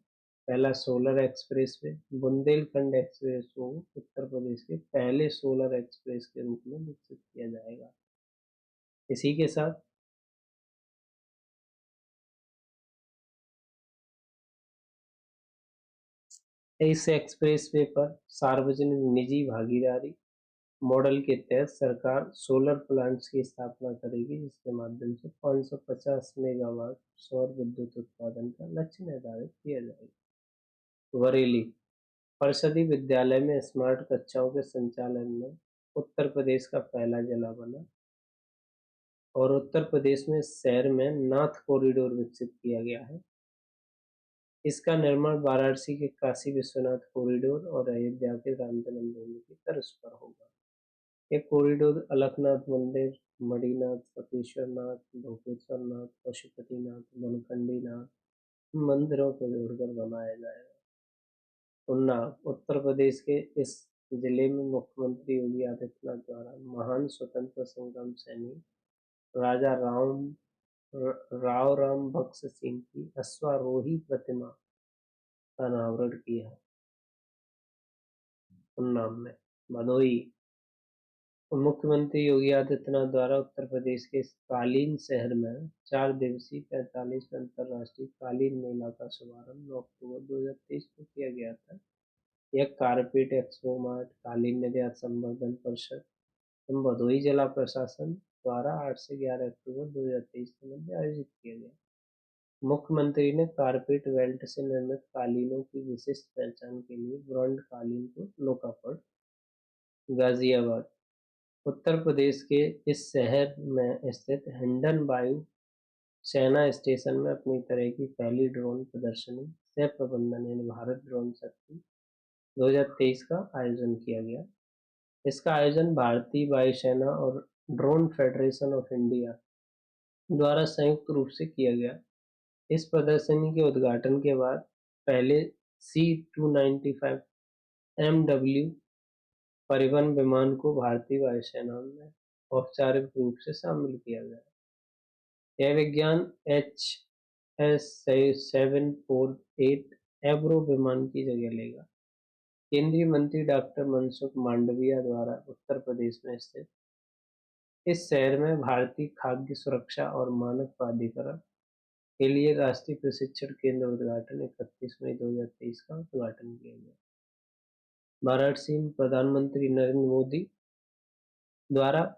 पहला सोलर एक्सप्रेसवे। बुंदेलखंड एक्सप्रेस को उत्तर प्रदेश के पहले सोलर एक्सप्रेस के रूप में विकसित किया जाएगा। इसी के साथ इस एक्सप्रेसवे पर सार्वजनिक निजी भागीदारी मॉडल के तहत सरकार सोलर प्लांट्स की स्थापना करेगी, जिसके माध्यम से 550 मेगावाट सौर विद्युत उत्पादन का लक्ष्य निर्धारित किया जाएगा। बरेली परिषदीय विद्यालय में स्मार्ट कक्षाओं के संचालन में उत्तर प्रदेश का पहला जिला बना। और उत्तर प्रदेश में शहर में नाथ कॉरिडोर विकसित किया गया है। इसका निर्माण वाराणसी के काशी विश्वनाथ कॉरिडोर और अयोध्या के राम जन्मभूमि की तर्ज पर होगा। ये कॉरिडोर अलकनाथ मंदिर, मणिनाथ, सतीश्वर नाथ, ढोकेश्वर नाथ, पशुपतिनाथ, बनखंडी नाथ मंदिरों को जोड़कर बनाया जाएगा। उन्नाव उत्तर प्रदेश के इस जिले में मुख्यमंत्री योगी आदित्यनाथ द्वारा महान स्वतंत्रता संग्राम सैनिक राजा राव राम बख्श सिंह की अश्वारोही प्रतिमा का अनावरण किया। उन्नाव में भदोही मुख्यमंत्री योगी आदित्यनाथ द्वारा उत्तर प्रदेश के कालीन शहर में 4 दिवसीय 45वें अंतर्राष्ट्रीय कालीन मेला का शुभारंभ 9 अक्टूबर 2023 को किया गया था। यह कारपेट एक्सपो मार्ट, कालीन निर्यात संवर्धन परिषद एवं भदोही जिला प्रशासन द्वारा 8 से 11 अक्टूबर 2023 के मध्य आयोजित किया गया। मुख्यमंत्री ने कारपेट बेल्ट से निर्मित कालीनों की विशिष्ट पहचान के लिए ब्रांड कालीन को लोकार्पण। गाजियाबाद उत्तर प्रदेश के इस शहर में स्थित हिंडन वायु सेना स्टेशन में अपनी तरह की पहली ड्रोन प्रदर्शनी सह प्रबंधन यानी भारत ड्रोन शक्ति 2023 का आयोजन किया गया। इसका आयोजन भारतीय वायुसेना और ड्रोन फेडरेशन ऑफ इंडिया द्वारा संयुक्त रूप से किया गया। इस प्रदर्शनी के उद्घाटन के बाद पहले C-295 MW परिवहन विमान को भारतीय वायुसेना में औपचारिक रूप से शामिल किया गया। यह विज्ञान HS-748 एब्रो विमान की जगह लेगा। केंद्रीय मंत्री डॉक्टर मनसुख मांडविया द्वारा उत्तर प्रदेश में स्थित इस शहर में भारतीय खाद्य सुरक्षा और मानक प्राधिकरण के लिए राष्ट्रीय प्रशिक्षण केंद्र उद्घाटन 31 मई 2023 का उद्घाटन किया गया। वाराणसी में प्रधानमंत्री नरेंद्र मोदी द्वारा